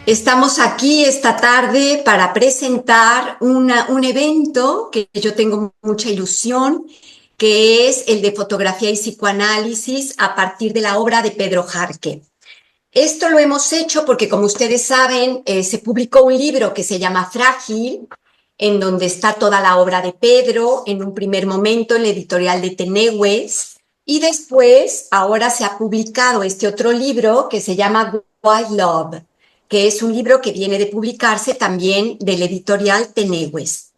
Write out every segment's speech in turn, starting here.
Estamos aquí esta tarde para presentar un evento que yo tengo mucha ilusión, que es el de fotografía y psicoanálisis a partir de la obra de Pedro Jarque. Esto lo hemos hecho porque, como ustedes saben, se publicó un libro que se llama Frágil, en donde está toda la obra de Pedro, en un primer momento en la editorial de Tenegües, y después, ahora se ha publicado este otro libro que se llama White Love, que es un libro que viene de publicarse también del editorial Tenegües.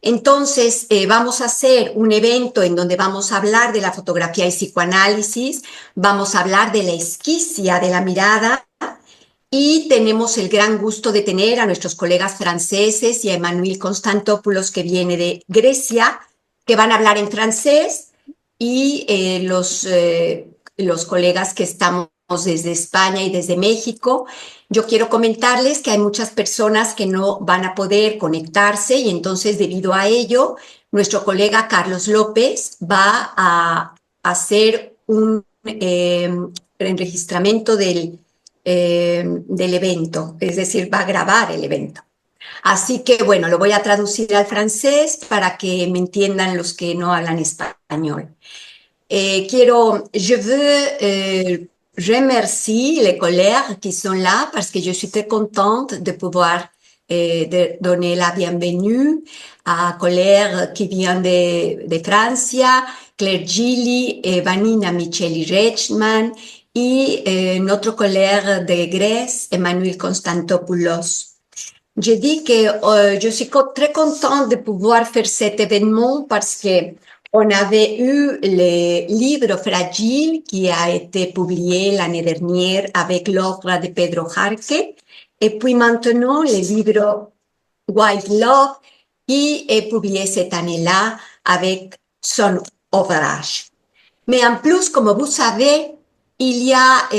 Entonces, vamos a hacer un evento en donde vamos a hablar de la fotografía y psicoanálisis, vamos a hablar de la esquicia de la mirada y tenemos el gran gusto de tener a nuestros colegas franceses y a Emmanuel Constantopoulos, que viene de Grecia, que van a hablar en francés, y los colegas que estamos desde España y desde México. Yo quiero comentarles que hay muchas personas que no van a poder conectarse y entonces, debido a ello, nuestro colega Carlos López va a hacer un enregistramiento del evento, es decir, va a grabar el evento. Así que, bueno, lo voy a traducir al francés para que me entiendan los que no hablan español. Je veux remercier les collègues qui sont là parce que je suis très contente de pouvoir de donner la bienvenue à collègues qui vient de Francia, Claire Gilly et Vanina Micheli Rechman, et notre collègue de Grèce, Emmanuel Constantopoulos. Je dis que je suis très contente de pouvoir faire cet événement parce que on avait eu le livre Fragile qui a été publié l'année dernière avec l'œuvre de Pedro Jarque, et puis maintenant le livre White Love qui est publié cette année-là avec son ouvrage. Mais en plus, comme vous savez, il y a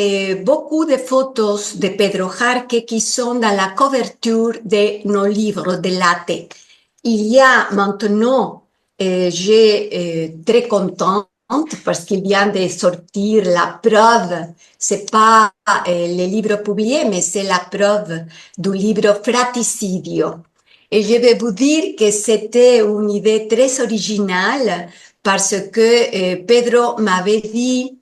beaucoup de photos de Pedro Jarque qui sont dans la couverture de nos livres de LaTeX. Il y a maintenant, j'ai très contente parce qu'il vient de sortir la preuve, c'est pas les livres publiés, mais c'est la preuve du livre Fraticidio. Et je vais vous dire que c'était une idée très originale parce que Pedro m'avait dit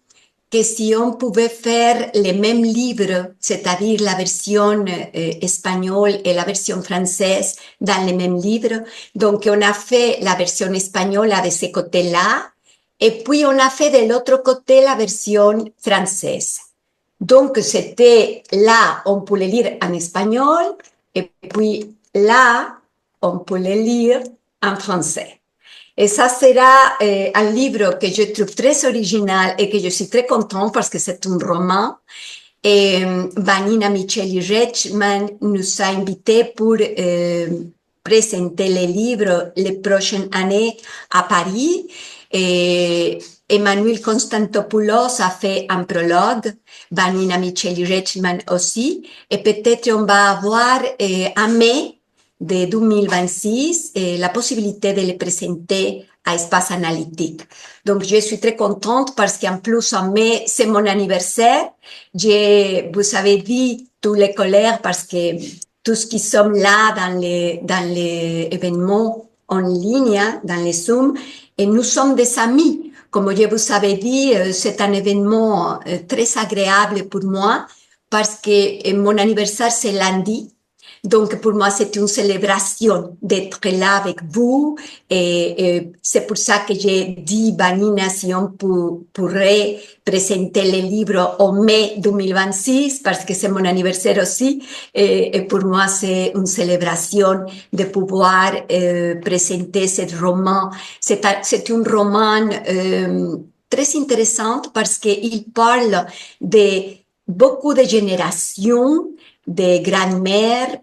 que si on pouvait faire les mêmes livres, c'est-à-dire la version espagnole et la version française dans les mêmes livres, donc on a fait la version espagnole de ce côté-là, et puis on a fait de l'autre côté la version française. Donc c'était là, on pouvait lire en espagnol, et puis là, on peut le lire en français. Et ça sera un livre que je trouve très original et que je suis très contente parce que c'est un roman. Et Vanina Micheli Rechman nous a invités pour présenter le livre les prochaines années à Paris. Et Emmanuel Constantopoulos a fait un prologue, Vanina Micheli Rechman aussi. Et peut-être on va avoir en mai de 2026 la possibilité de le présenter à Espace Analytique. Donc, je suis très contente parce qu'en plus, en mai, c'est mon anniversaire. Vous avez dit tous les collègues parce que tous qui sommes là dans les événements en ligne, dans les Zoom, et nous sommes des amis. Comme je vous avais dit, c'est un événement très agréable pour moi parce que mon anniversaire, c'est lundi. Donc, pour moi, c'est une célébration d'être là avec vous. Et c'est pour ça que j'ai dit, Vanina, si on pourrait présenter le livre en mai 2026, parce que c'est mon anniversaire aussi. Et pour moi, c'est une célébration de pouvoir présenter ce roman. C'est un roman très intéressant parce qu'il parle de beaucoup de générations, de grand-mère,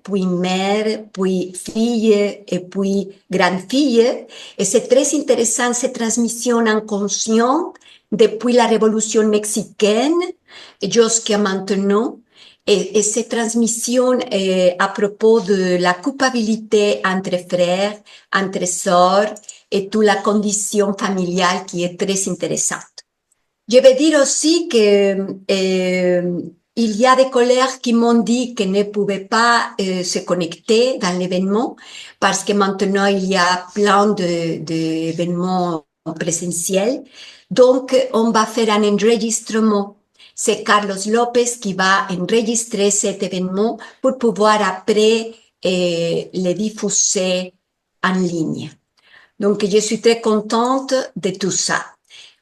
puis fille, et puis grande-fille. Et c'est très intéressant, cette transmission inconsciente depuis la Révolution mexicaine jusqu'à maintenant. Et cette transmission à propos de la culpabilité entre frères, entre sœurs, et toute la condition familiale qui est très intéressante. Je vais dire aussi que Il y a des collègues qui m'ont dit qu'ils ne pouvaient pas se connecter dans l'événement parce que maintenant il y a plein d'événements présentiels. Donc, on va faire un enregistrement. C'est Carlos Lopez qui va enregistrer cet événement pour pouvoir après le diffuser en ligne. Donc, je suis très contente de tout ça.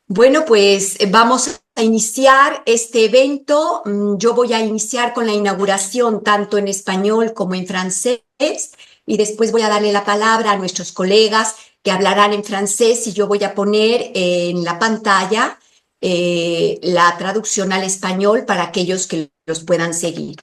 Bueno, pues vamos a iniciar este evento. Yo voy a iniciar con la inauguración tanto en español como en francés y después voy a darle la palabra a nuestros colegas que hablarán en francés y yo voy a poner en la pantalla la traducción al español para aquellos que los puedan seguir.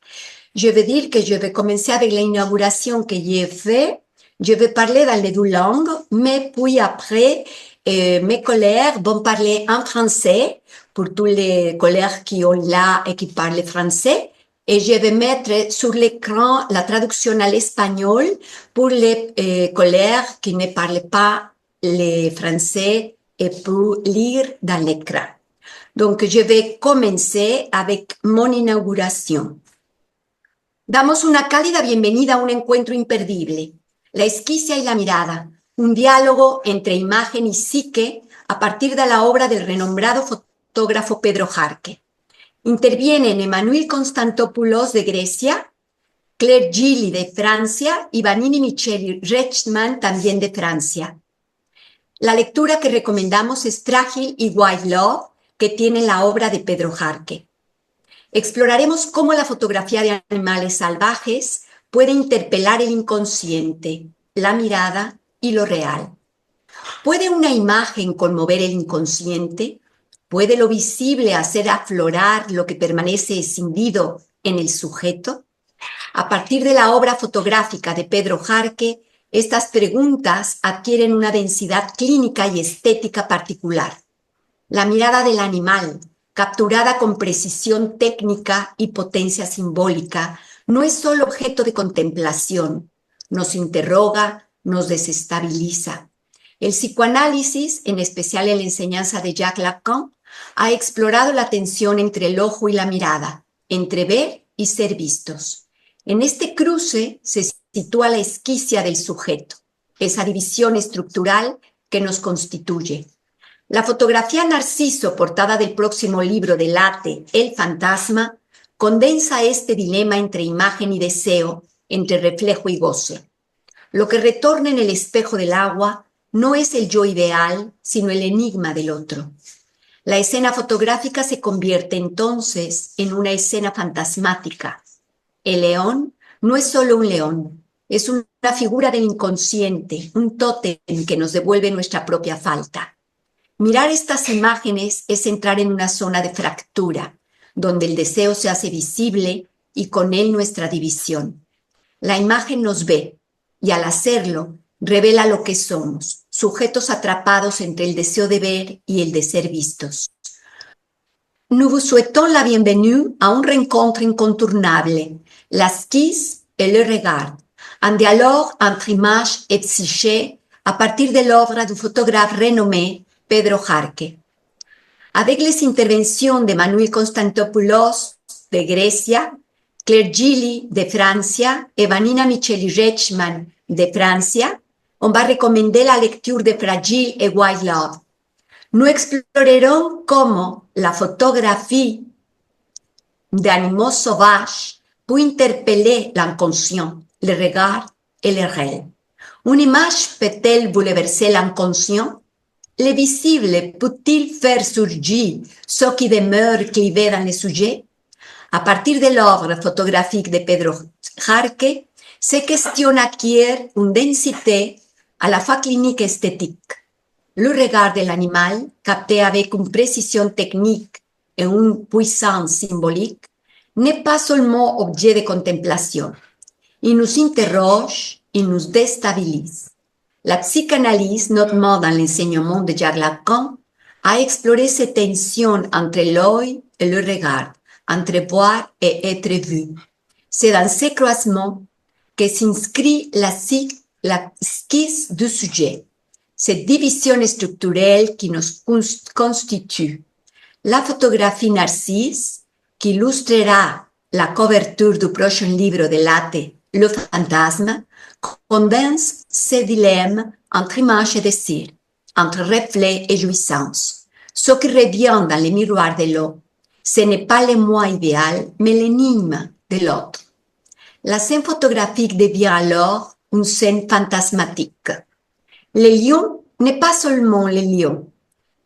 Je veux dire que je vais commencer avec l'inauguration que j'ai fait. Je vais parler dans les deux langues, mais puis après, mes collègues vont parler en français pour tous les collègues qui ont là et qui parlent français. Et je vais mettre sur l'écran la traduction à l'espagnol pour les collègues qui ne parlent pas le français et pour lire dans l'écran. Donc, je vais commencer avec mon inauguration. Damos una cálida bienvenida a un encuentro imperdible, la esquicia y la mirada, un diálogo entre imagen y psique a partir de la obra del renombrado fotógrafo Pedro Jarque. Intervienen Emmanuel Constantopoulos de Grecia, Claire Gilly de Francia y Vanini Micheli Rechman también de Francia. La lectura que recomendamos es Frágil y White Love, que tiene la obra de Pedro Jarque. Exploraremos cómo la fotografía de animales salvajes puede interpelar el inconsciente, la mirada y lo real. ¿Puede una imagen conmover el inconsciente? ¿Puede lo visible hacer aflorar lo que permanece escindido en el sujeto? A partir de la obra fotográfica de Pedro Jarque, estas preguntas adquieren una densidad clínica y estética particular. La mirada del animal, capturada con precisión técnica y potencia simbólica, no es solo objeto de contemplación, nos interroga, nos desestabiliza. El psicoanálisis, en especial en la enseñanza de Jacques Lacan, ha explorado la tensión entre el ojo y la mirada, entre ver y ser vistos. En este cruce se sitúa la esquicia del sujeto, esa división estructural que nos constituye. La fotografía Narciso, portada del próximo libro de Late, El fantasma, condensa este dilema entre imagen y deseo, entre reflejo y goce. Lo que retorna en el espejo del agua no es el yo ideal, sino el enigma del otro. La escena fotográfica se convierte entonces en una escena fantasmática. El león no es solo un león, es una figura del inconsciente, un tótem que nos devuelve nuestra propia falta. Mirar estas imágenes es entrar en una zona de fractura, donde el deseo se hace visible y con él nuestra división. La imagen nos ve y al hacerlo revela lo que somos, sujetos atrapados entre el deseo de ver y el de ser vistos. Nous vous souhaitons la bienvenue à un rencontre incontournable, l'esquisse et le regard, un dialogue entre image et psyché à partir de l'œuvre du photographe renommé Pedro Jarque. Avec les interventions de Manuel Constantopoulos de Grecia, Claire Gilly de Francia et Vanina Micheli Rechman de Francia, on va recomender la lecture de Fragile et White Love. Nous explorerons comment la photographie d'animaux sauvages peut interpeller l'inconscient, le regard et le réel. Une image peut-elle bouleverser l'inconscient? Le visible peut-il faire surgir ce qui demeure clivé dans le sujet? À partir de l'œuvre photographique de Pedro Jarque, ces questions acquièrent une densité à la fois clinique et esthétique. Le regard de l'animal, capté avec une précision technique et une puissance symbolique, n'est pas seulement objet de contemplation. Il nous interroge, il nous déstabilise. La psychanalyse, notamment dans l'enseignement de Jacques Lacan, a exploré ces tensions entre l'œil et le regard, entre voir et être vu. C'est dans ces croisements que s'inscrit la esquisse du sujet, cette division structurelle qui nous constitue. La photographie Narcisse qui illustrera la couverture du prochain livre de Latte, Le Fantasme, condense ces dilemmes entre image et désir, entre reflet et jouissance. Ce qui revient dans le miroir de l'eau, ce n'est pas le moi idéal, mais l'énigme de l'autre. La scène photographique devient alors une scène fantasmatique. Le lion n'est pas seulement le lion,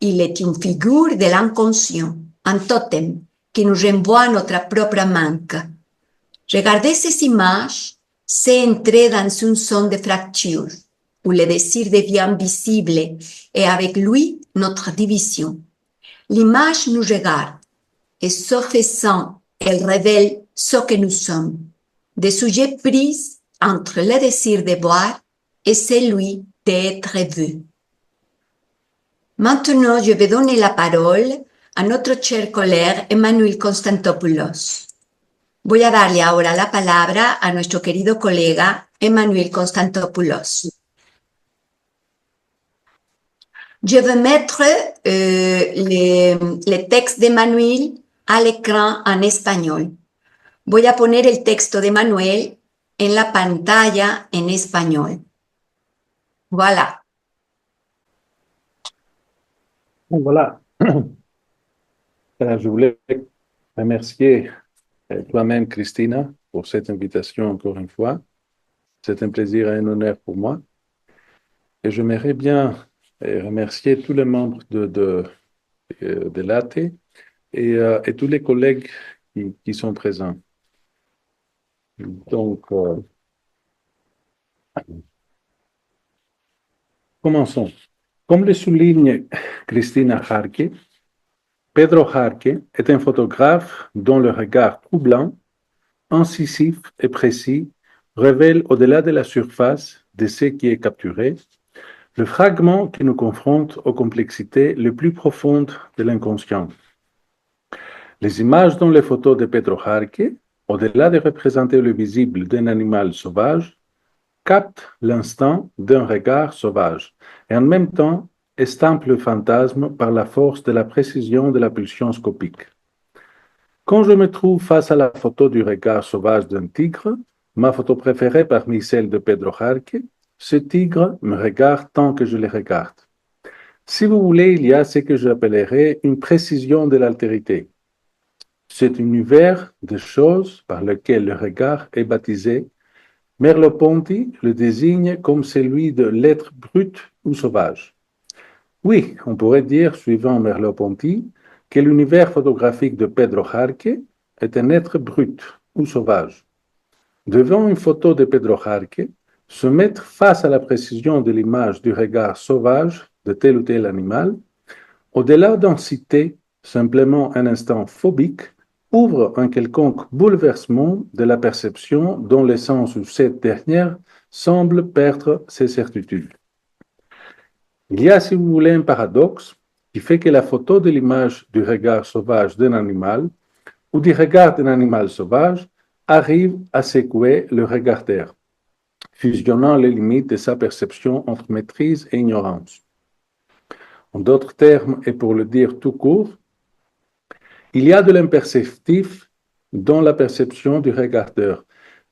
il est une figure de l'inconscient, un totem qui nous renvoie à notre propre manque. Regarder ces images, c'est entrer dans une zone de fracture, où le désir devient visible et avec lui notre division. L'image nous regarde et ce faisant, elle révèle ce que nous sommes, des sujets pris entre le désir de voir et celui d'être vu. Maintenant, je vais donner la parole a notre cher collègue Emmanuel Constantopoulos. Voy a darle ahora la palabra a nuestro querido colega Emmanuel Constantopoulos. Je vais mettre les textes d'Emmanuel a l'écran en español. Voy a poner el texto de Manuel en la pantalla en español. Voilà. Voilà. Je voulais remercier toi-même, Christina, pour cette invitation encore une fois. C'est un plaisir et un honneur pour moi. Et j'aimerais bien remercier tous les membres de l'AT et tous les collègues qui sont présents. Donc, commençons. Comme le souligne Christina Jarque, Pedro Jarque est un photographe dont le regard troublant, incisif et précis révèle au-delà de la surface de ce qui est capturé, le fragment qui nous confronte aux complexités les plus profondes de l'inconscient. Les images dans les photos de Pedro Jarque, au-delà de représenter le visible d'un animal sauvage, captent l'instant d'un regard sauvage et en même temps estampent le fantasme par la force de la précision de la pulsion scopique. Quand je me trouve face à la photo du regard sauvage d'un tigre, ma photo préférée parmi celles de Pedro Jarque, ce tigre me regarde tant que je le regarde. Si vous voulez, il y a ce que j'appellerais une précision de l'altérité. Cet univers de choses par lequel le regard est baptisé, Merleau-Ponty le désigne comme celui de l'être brut ou sauvage. Oui, on pourrait dire, suivant Merleau-Ponty, que l'univers photographique de Pedro Jarque est un être brut ou sauvage. Devant une photo de Pedro Jarque, se mettre face à la précision de l'image du regard sauvage de tel ou tel animal, au-delà d'en citer simplement un instant phobique, ouvre un quelconque bouleversement de la perception dans le sens où cette dernière semble perdre ses certitudes. Il y a, si vous voulez, un paradoxe qui fait que la photo de l'image du regard sauvage d'un animal ou du regard d'un animal sauvage arrive à secouer le regardeur, fusionnant les limites de sa perception entre maîtrise et ignorance. En d'autres termes, et pour le dire tout court, il y a de l'imperceptif dans la perception du regardeur,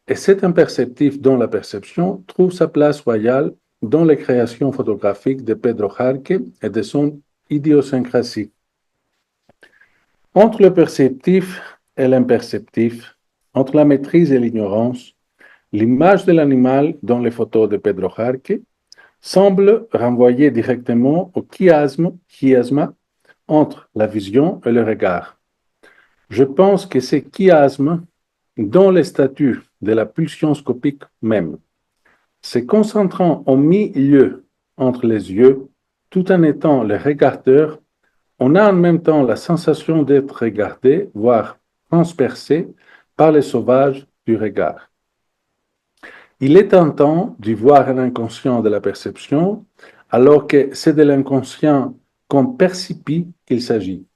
et cet imperceptif dans la perception trouve sa place royale dans les créations photographiques de Pedro Jarque et de son idiosyncrasie. Entre le perceptif et l'imperceptif, entre la maîtrise et l'ignorance, l'image de l'animal dans les photos de Pedro Jarque semble renvoyer directement au chiasme entre la vision et le regard. Je pense que ce chiasme, dans les statuts de la pulsion scopique même, se concentrant au milieu entre les yeux, tout en étant le regardeur, on a en même temps la sensation d'être regardé, voire transpercé par les sauvages du regard. Il est tentant d'y voir un inconscient de la perception, alors que c'est de l'inconscient qu'on percipit qu'il s'agit.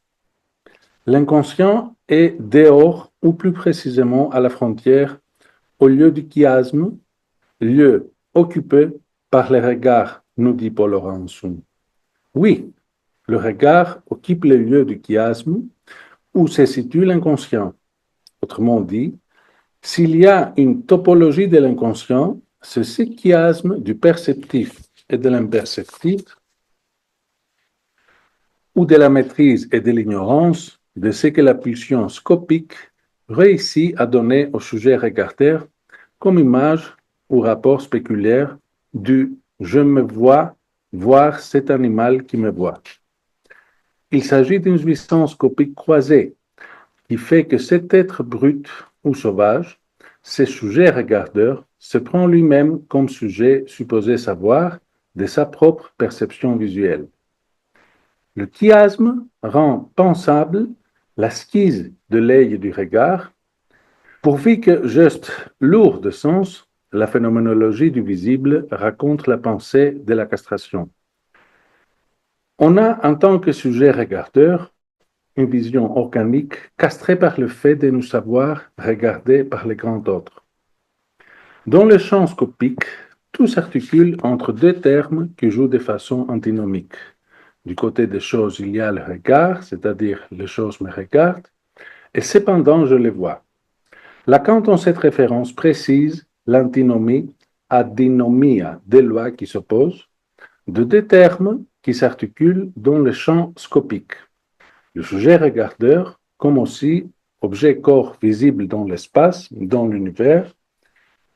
L'inconscient est dehors, ou plus précisément à la frontière, au lieu du chiasme, lieu occupé par le regard, nous dit Paul Laurençon. Oui, le regard occupe le lieu du chiasme, où se situe l'inconscient. Autrement dit, s'il y a une topologie de l'inconscient, ce chiasme du perceptif et de l'imperceptif, ou de la maîtrise et de l'ignorance de ce que la pulsion scopique réussit à donner au sujet regardeur comme image ou rapport spéculaire du je me vois voir cet animal qui me voit. Il s'agit d'une jouissance scopique croisée qui fait que cet être brut ou sauvage, ce sujet regardeur, se prend lui-même comme sujet supposé savoir de sa propre perception visuelle. Le chiasme rend pensable la skise de l'œil et du regard, pourvu que, juste lourd de sens, la phénoménologie du visible raconte la pensée de la castration. On a, en tant que sujet regardeur, une vision organique castrée par le fait de nous savoir regarder par les grands autres. Dans le champ scopique, tout s'articule entre deux termes qui jouent de façon antinomique. Du côté des choses, il y a le regard, c'est-à-dire les choses me regardent, et cependant je les vois. Lacan, dans cette référence, précise l'antinomie adinomia des lois qui s'opposent, de deux termes qui s'articulent dans le champ scopique. Le sujet regardeur, comme aussi objet corps visible dans l'espace, dans l'univers,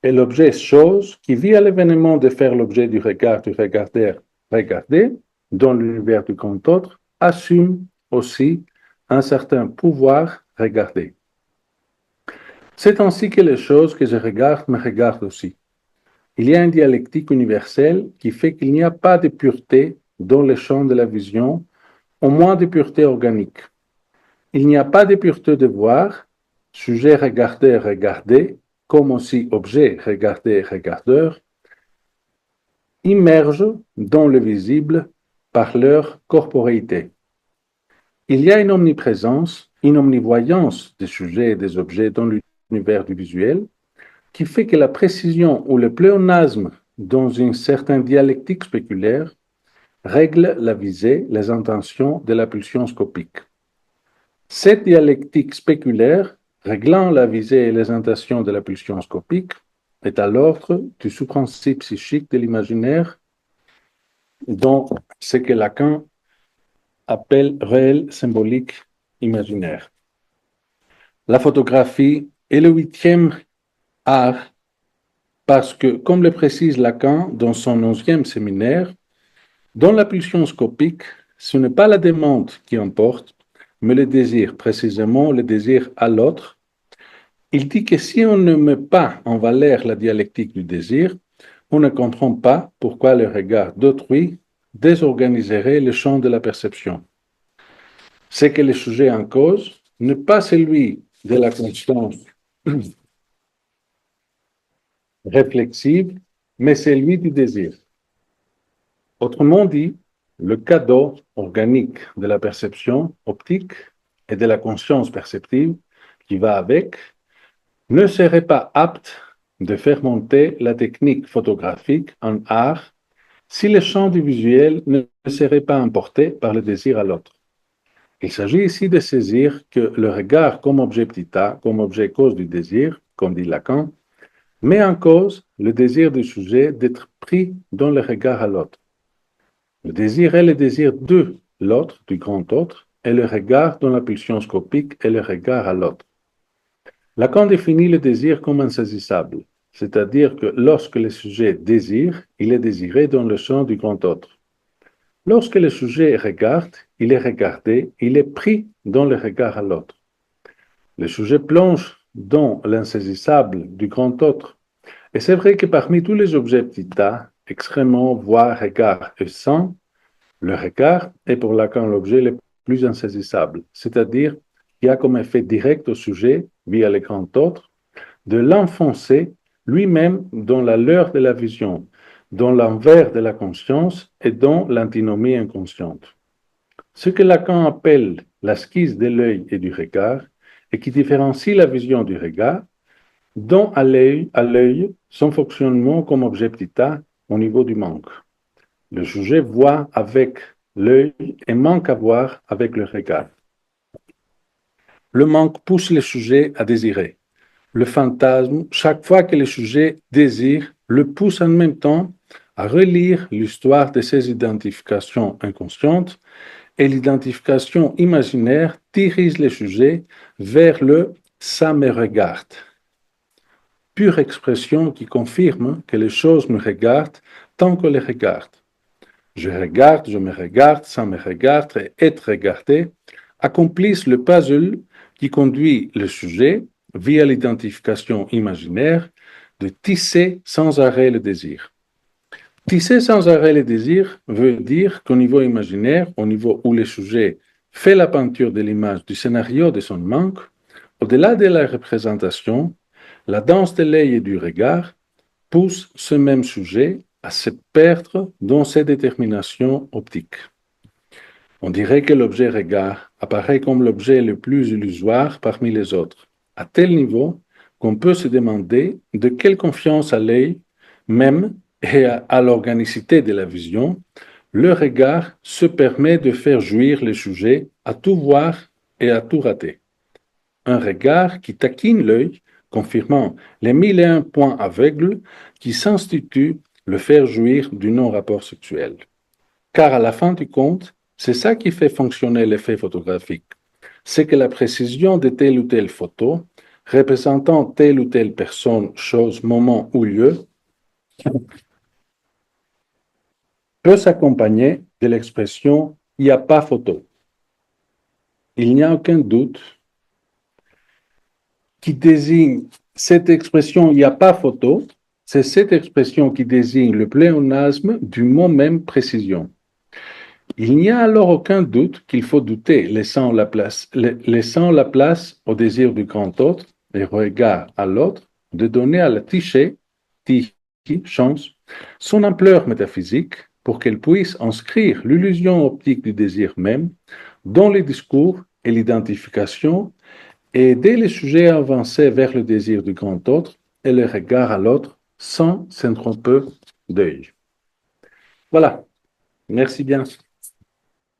et l'objet chose qui, via l'événement de faire l'objet du regard du regardeur regardé, dans l'univers du grand autre, assume aussi un certain pouvoir regardé. C'est ainsi que les choses que je regarde me regardent aussi. Il y a une dialectique universelle qui fait qu'il n'y a pas de pureté dans le champ de la vision, au moins de pureté organique. Il n'y a pas de pureté de voir, sujet regardé, regardé, comme aussi objet regardé, regardeur, immergent dans le visible par leur corporéité. Il y a une omniprésence, une omnivoyance des sujets et des objets dans l'univers du visuel, qui fait que la précision ou le pléonasme dans une certaine dialectique spéculaire règle la visée, les intentions de la pulsion scopique. Cette dialectique spéculaire, réglant la visée et les intentions de la pulsion scopique, est à l'ordre du sous-principe psychique de l'imaginaire, dont ce que Lacan appelle réel symbolique imaginaire. La photographie est le 8e art parce que, comme le précise Lacan dans son 11e séminaire, dans la pulsion scopique, ce n'est pas la demande qui importe, mais le désir, précisément le désir à l'autre. Il dit que si on ne met pas en valeur la dialectique du désir, on ne comprend pas pourquoi le regard d'autrui désorganiserait le champ de la perception. C'est que le sujet en cause n'est pas celui de la conscience réflexive, mais celui du désir. Autrement dit, le cadeau organique de la perception optique et de la conscience perceptive qui va avec ne serait pas apte de faire monter la technique photographique en art si le champ du visuel ne serait pas emporté par le désir à l'autre. Il s'agit ici de saisir que le regard comme objet petit a, comme objet cause du désir, comme dit Lacan, met en cause le désir du sujet d'être pris dans le regard à l'autre. Le désir est le désir de l'autre, du grand autre, et le regard dans la pulsion scopique est le regard à l'autre. Lacan définit le désir comme insaisissable, c'est-à-dire que lorsque le sujet désire, il est désiré dans le champ du grand autre. Lorsque le sujet regarde, il est regardé, il est pris dans le regard à l'autre. Le sujet plonge dans l'insaisissable du grand autre. Et c'est vrai que parmi tous les objets petit a, excréments, voix, regard et sang, le regard est pour Lacan l'objet le plus insaisissable, c'est-à-dire qui a comme effet direct au sujet, via le grand autre, de l'enfoncer lui-même dans la leurre de la vision, dans l'envers de la conscience et dans l'antinomie inconsciente. Ce que Lacan appelle la skise de l'œil et du regard, et qui différencie la vision du regard, donne à l'œil son fonctionnement comme objet petit a au niveau du manque. Le sujet voit avec l'œil et manque à voir avec le regard. Le manque pousse le sujet à désirer. Le fantasme, chaque fois que le sujet désire, le pousse en même temps à relire l'histoire de ses identifications inconscientes et l'identification imaginaire dirige le sujet vers le ça me regarde, pure expression qui confirme que les choses me regardent tant qu'on les regarde. Je regarde, je me regarde, ça me regarde et être regardé accomplissent le puzzle qui conduit le sujet, via l'identification imaginaire, de tisser sans arrêt le désir. Tisser sans arrêt le désir veut dire qu'au niveau imaginaire, au niveau où le sujet fait la peinture de l'image du scénario de son manque, au-delà de la représentation, la danse de l'œil et du regard pousse ce même sujet à se perdre dans ses déterminations optiques. On dirait que l'objet regard apparaît comme l'objet le plus illusoire parmi les autres, à tel niveau qu'on peut se demander de quelle confiance à l'œil même et à l'organicité de la vision, le regard se permet de faire jouir le sujet à tout voir et à tout rater. Un regard qui taquine l'œil, confirmant les 1001 points aveugles qui s'instituent le faire jouir du non-rapport sexuel. Car à la fin du compte, c'est ça qui fait fonctionner l'effet photographique. C'est que la précision de telle ou telle photo, représentant telle ou telle personne, chose, moment ou lieu, peut s'accompagner de l'expression « il n'y a pas photo ». Il n'y a aucun doute qui désigne cette expression « il n'y a pas photo », c'est cette expression qui désigne le pléonasme du mot même précision. Il n'y a alors aucun doute qu'il faut douter, laissant la place au désir du grand autre et regard à l'autre, de donner à la tiché, chance, son ampleur métaphysique pour qu'elle puisse inscrire l'illusion optique du désir même dans le discours et l'identification et aider les sujets à avancer vers le désir du grand autre et le regard à l'autre sans s'entromper d'œil. Voilà, merci bien.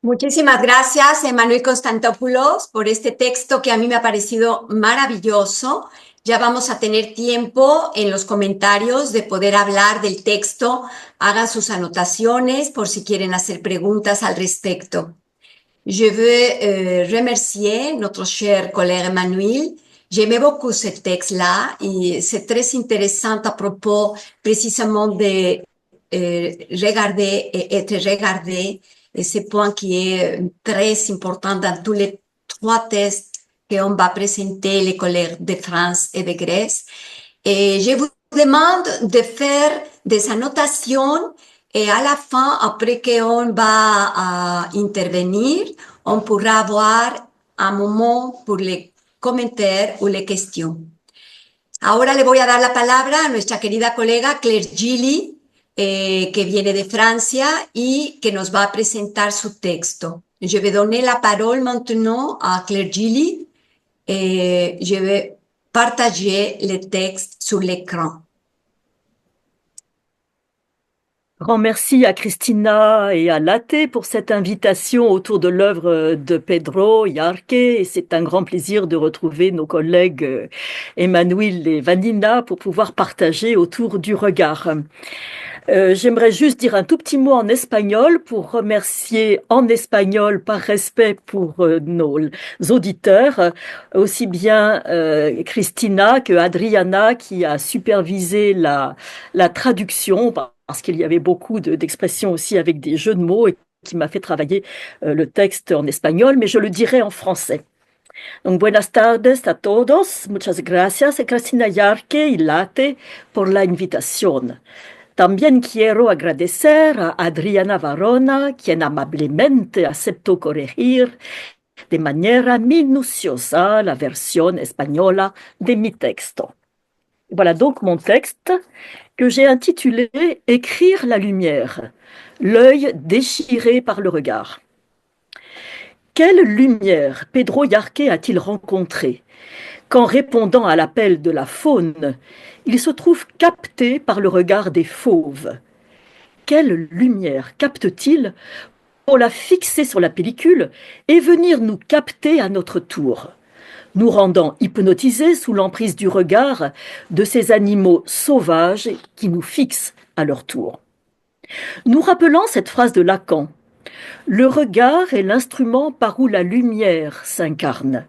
Muchísimas gracias, Emanuel Constantopoulos, por este texto que a mí me ha parecido maravilloso. Ya vamos a tener tiempo en los comentarios de poder hablar del texto. Hagan sus anotaciones por si quieren hacer preguntas al respecto. Je veux remercier notre cher collègue Emmanuel. J'aimais beaucoup ce texte-là et c'est très intéressant à propos précisément de regarder et être regardé. Et ce point qui est très important dans tous les trois tests qu'on va présenter, les collègues de France et de Grèce. Et je vous demande de faire des annotations et à la fin, après qu'on va intervenir, on pourra avoir un moment pour les commentaires ou les questions. Ahora le voy a dar la palabra a nuestra querida colega Claire Gilly, que viene de Francia y que nos va a presentar su texto. Je vais donner la parole maintenant à Claire Gilly et je vais partager le texte sur l'écran. Grand merci à Christina et à Latte pour cette invitation autour de l'œuvre de Pedro Jarque. Et c'est un grand plaisir de retrouver nos collègues Emmanuel et Vanina pour pouvoir partager autour du regard. J'aimerais juste dire un tout petit mot en espagnol pour remercier en espagnol par respect pour nos auditeurs, aussi bien Christina que Adriana qui a supervisé la traduction parce qu'il y avait beaucoup d'expressions aussi avec des jeux de mots et qui m'a fait travailler le texte en espagnol, mais je le dirai en français. Donc, buenas tardes a todos. Muchas gracias, Cristina Jarque y Latte, por la invitación. También quiero agradecer a Adriana Varona, quien amablemente aceptó corregir de manera minuciosa la versión española de mi texto. Voilà donc mon texte que j'ai intitulé « Écrire la lumière, l'œil déchiré par le regard ». Quelle lumière Pedro Jarque a-t-il rencontrée qu'en répondant à l'appel de la faune, il se trouve capté par le regard des fauves? Quelle lumière capte-t-il pour la fixer sur la pellicule et venir nous capter à notre tour? nous rendant hypnotisés sous l'emprise du regard de ces animaux sauvages qui nous fixent à leur tour. Nous rappelant cette phrase de Lacan, le regard est l'instrument par où la lumière s'incarne.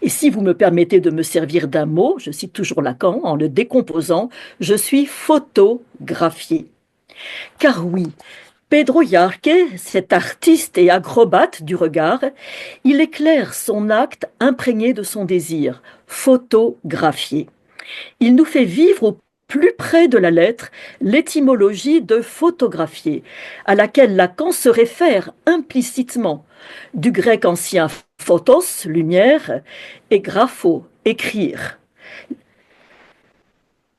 Et si vous me permettez de me servir d'un mot, je cite toujours Lacan, en le décomposant, je suis photographié. Car oui, Pedro Jarque, cet artiste et acrobate du regard, il éclaire son acte imprégné de son désir, photographier. Il nous fait vivre au plus près de la lettre l'étymologie de photographier, à laquelle Lacan se réfère implicitement, du grec ancien photos, lumière, et grapho, écrire.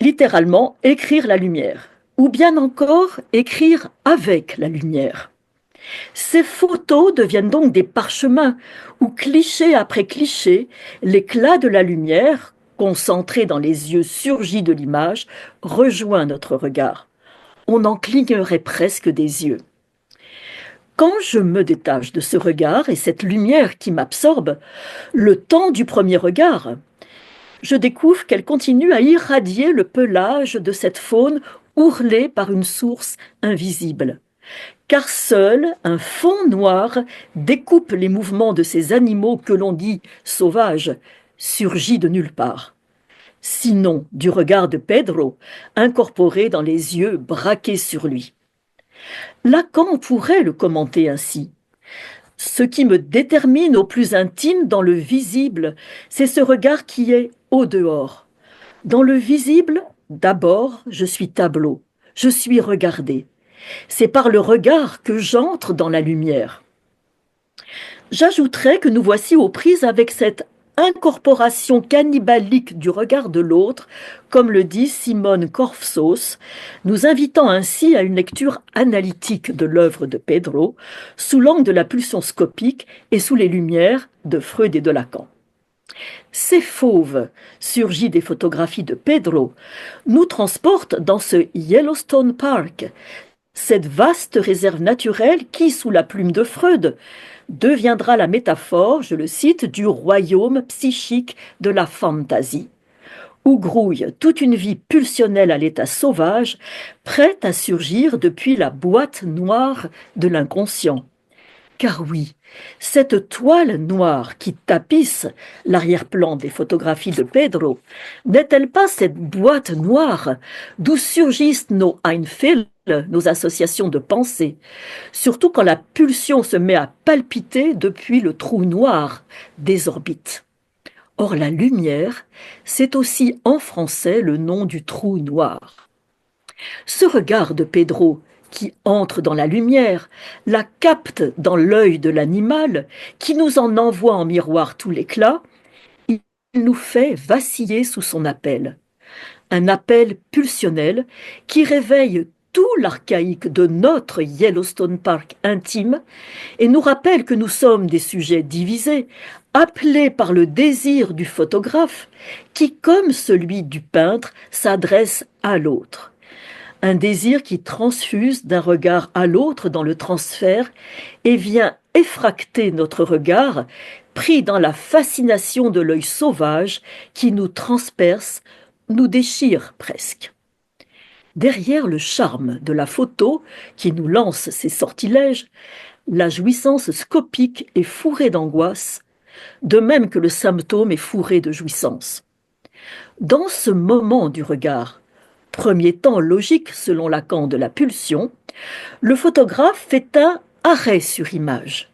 Littéralement, écrire la lumière, ou bien encore écrire avec la lumière. Ces photos deviennent donc des parchemins où, cliché après cliché, l'éclat de la lumière, concentré dans les yeux surgis de l'image, rejoint notre regard. On en clignerait presque des yeux. Quand je me détache de ce regard et cette lumière qui m'absorbe, le temps du premier regard, je découvre qu'elle continue à irradier le pelage de cette faune ourlée par une source invisible. Car seul un fond noir découpe les mouvements de ces animaux que l'on dit sauvages, surgis de nulle part. Sinon du regard de Pedro, incorporé dans les yeux braqués sur lui. Lacan pourrait le commenter ainsi. Ce qui me détermine au plus intime dans le visible, c'est ce regard qui est au dehors. Dans le visible, d'abord, je suis tableau, je suis regardé. C'est par le regard que j'entre dans la lumière. J'ajouterais que nous voici aux prises avec cette incorporation cannibalique du regard de l'autre, comme le dit Simone Korfsos, nous invitant ainsi à une lecture analytique de l'œuvre de Pedro, sous l'angle de la pulsion scopique et sous les lumières de Freud et de Lacan. Ces fauves, surgis des photographies de Pedro, nous transportent dans ce Yellowstone Park, cette vaste réserve naturelle qui, sous la plume de Freud, deviendra la métaphore, je le cite, du royaume psychique de la fantaisie, où grouille toute une vie pulsionnelle à l'état sauvage, prête à surgir depuis la boîte noire de l'inconscient. Car oui, cette toile noire qui tapisse l'arrière-plan des photographies de Pedro, n'est-elle pas cette boîte noire d'où surgissent nos Einfälle, nos associations de pensée, surtout quand la pulsion se met à palpiter depuis le trou noir des orbites. Or la lumière, c'est aussi en français le nom du trou noir. Ce regard de Pedro, qui entre dans la lumière, la capte dans l'œil de l'animal, qui nous en envoie en miroir tout l'éclat, il nous fait vaciller sous son appel. Un appel pulsionnel qui réveille tout l'archaïque de notre Yellowstone Park intime et nous rappelle que nous sommes des sujets divisés, appelés par le désir du photographe qui, comme celui du peintre, s'adresse à l'autre. Un désir qui transfuse d'un regard à l'autre dans le transfert et vient effracter notre regard, pris dans la fascination de l'œil sauvage qui nous transperce, nous déchire presque. Derrière le charme de la photo qui nous lance ses sortilèges, la jouissance scopique est fourrée d'angoisse, de même que le symptôme est fourré de jouissance. Dans ce moment du regard, premier temps logique selon Lacan de la pulsion, le photographe fait un arrêt sur image.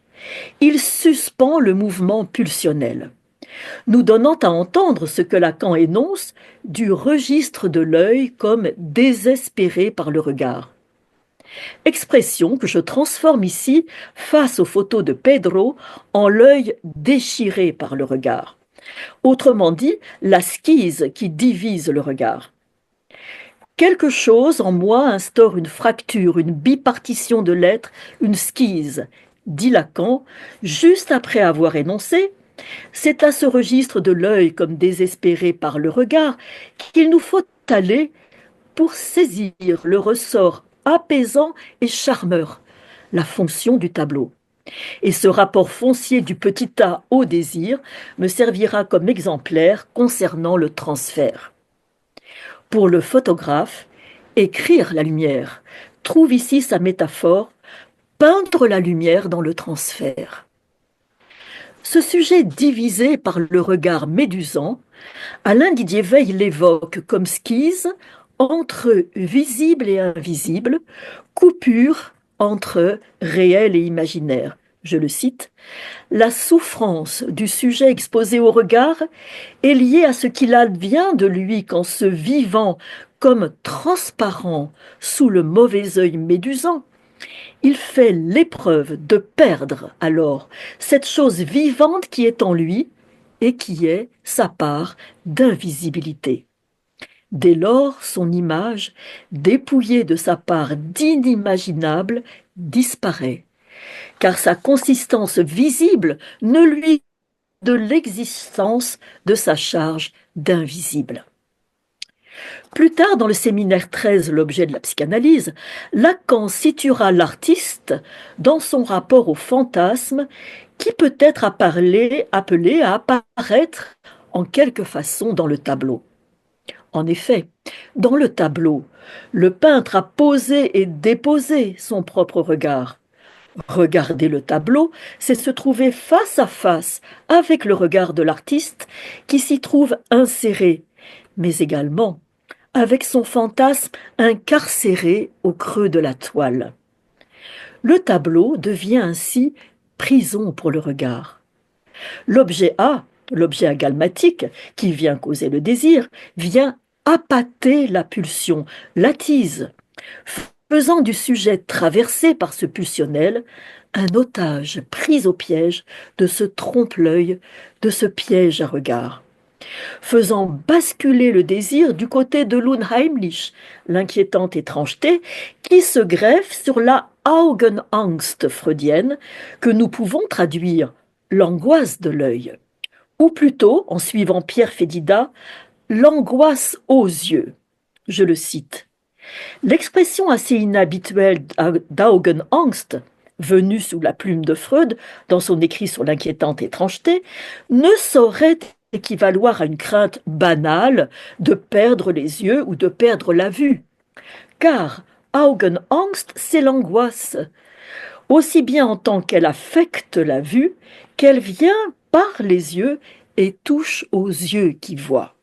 Il suspend le mouvement pulsionnel, nous donnant à entendre ce que Lacan énonce du registre de l'œil comme désespéré par le regard. Expression que je transforme ici face aux photos de Pedro en l'œil déchiré par le regard. Autrement dit, la schise qui divise le regard. Quelque chose en moi instaure une fracture, une bipartition de l'être, une schise, dit Lacan, juste après avoir énoncé « C'est à ce registre de l'œil comme désespéré par le regard qu'il nous faut aller pour saisir le ressort apaisant et charmeur, la fonction du tableau. Et ce rapport foncier du petit A au désir me servira comme exemplaire concernant le transfert. Pour le photographe, écrire la lumière trouve ici sa métaphore, peindre la lumière dans le transfert. Ce sujet divisé par le regard médusant, Alain Didier Veil l'évoque comme schise entre visible et invisible, coupure entre réel et imaginaire. Je le cite, la souffrance du sujet exposé au regard est liée à ce qu'il advient de lui quand se vivant comme transparent sous le mauvais œil médusant, il fait l'épreuve de perdre alors cette chose vivante qui est en lui et qui est sa part d'invisibilité. Dès lors, son image, dépouillée de sa part d'inimaginable, disparaît, car sa consistance visible ne lui de l'existence de sa charge d'invisible. Plus tard, dans le séminaire 13, l'objet de la psychanalyse, Lacan situera l'artiste dans son rapport au fantasme qui peut être appelé à apparaître en quelque façon dans le tableau. En effet, dans le tableau, le peintre a posé et déposé son propre regard. Regarder le tableau, c'est se trouver face à face avec le regard de l'artiste qui s'y trouve inséré, mais également avec son fantasme incarcéré au creux de la toile. Le tableau devient ainsi prison pour le regard. L'objet A, l'objet agalmatique, qui vient causer le désir, vient appâter la pulsion, l'attise, faisant du sujet traversé par ce pulsionnel un otage pris au piège de ce trompe-l'œil, de ce piège à regard, faisant basculer le désir du côté de l'Unheimlich, l'inquiétante étrangeté, qui se greffe sur la Augenangst freudienne, que nous pouvons traduire l'angoisse de l'œil, ou plutôt, en suivant Pierre Fédida, l'angoisse aux yeux. Je le cite. L'expression assez inhabituelle d'Augenangst, venue sous la plume de Freud dans son écrit sur l'inquiétante étrangeté, ne saurait équivaloir à une crainte banale de perdre les yeux ou de perdre la vue. Car Augenangst, c'est l'angoisse, aussi bien en tant qu'elle affecte la vue, qu'elle vient par les yeux et touche aux yeux qui voient.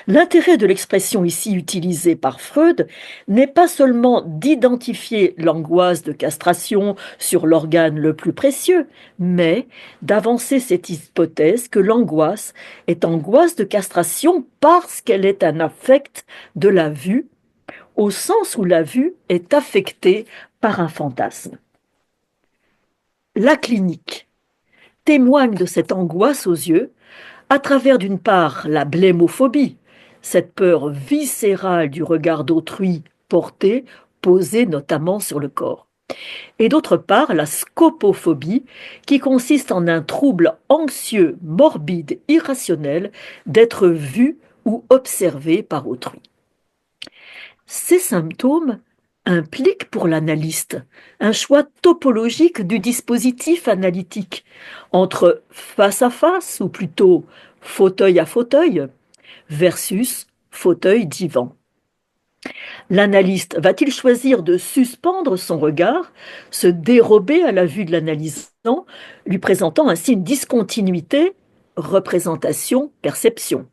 L'intérêt de l'expression ici utilisée par Freud n'est pas seulement d'identifier l'angoisse de castration sur l'organe le plus précieux, mais d'avancer cette hypothèse que l'angoisse est angoisse de castration parce qu'elle est un affect de la vue, au sens où la vue est affectée par un fantasme. La clinique témoigne de cette angoisse aux yeux à travers d'une part la blémophobie, cette peur viscérale du regard d'autrui porté, posé notamment sur le corps, et d'autre part la scopophobie qui consiste en un trouble anxieux, morbide, irrationnel d'être vu ou observé par autrui. Ces symptômes impliquent pour l'analyste un choix topologique du dispositif analytique entre face à face, ou plutôt fauteuil à fauteuil, versus fauteuil-divan. L'analyste va-t-il choisir de suspendre son regard, se dérober à la vue de l'analysant, lui présentant ainsi une discontinuité représentation-perception?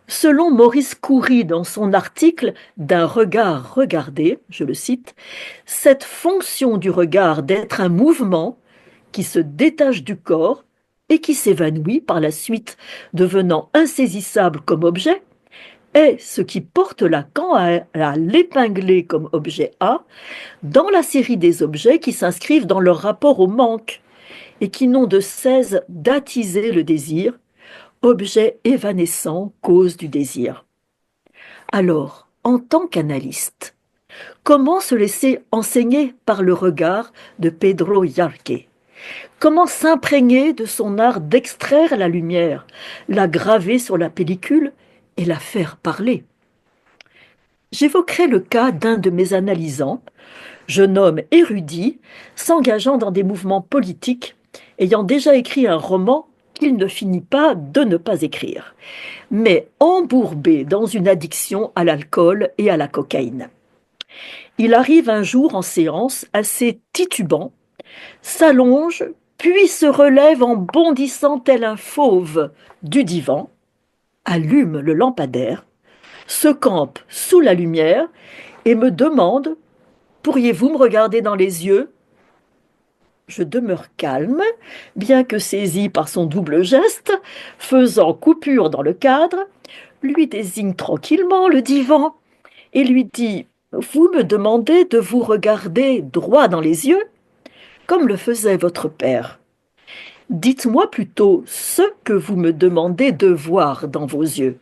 Selon Maurice Coury dans son article D'un regard regardé, je le cite, cette fonction du regard d'être un mouvement qui se détache du corps et qui s'évanouit par la suite, devenant insaisissable comme objet, est ce qui porte Lacan à l'épingler comme objet A dans la série des objets qui s'inscrivent dans leur rapport au manque et qui n'ont de cesse d'attiser le désir, objet évanescent, cause du désir. Alors, en tant qu'analyste, comment se laisser enseigner par le regard de Pedro Jarque? Comment s'imprégner de son art d'extraire la lumière, la graver sur la pellicule et la faire parler? J'évoquerai le cas d'un de mes analysants, jeune homme érudit, s'engageant dans des mouvements politiques, ayant déjà écrit un roman qu'il ne finit pas de ne pas écrire, mais embourbé dans une addiction à l'alcool et à la cocaïne. Il arrive un jour en séance assez titubant, s'allonge, puis se relève en bondissant tel un fauve du divan, allume le lampadaire, se campe sous la lumière et me demande: pourriez-vous me regarder dans les yeux? Je demeure calme, bien que saisi par son double geste, faisant coupure dans le cadre, lui désigne tranquillement le divan et lui dit: vous me demandez de vous regarder droit dans les yeux, comme le faisait votre père. Dites-moi plutôt ce que vous me demandez de voir dans vos yeux.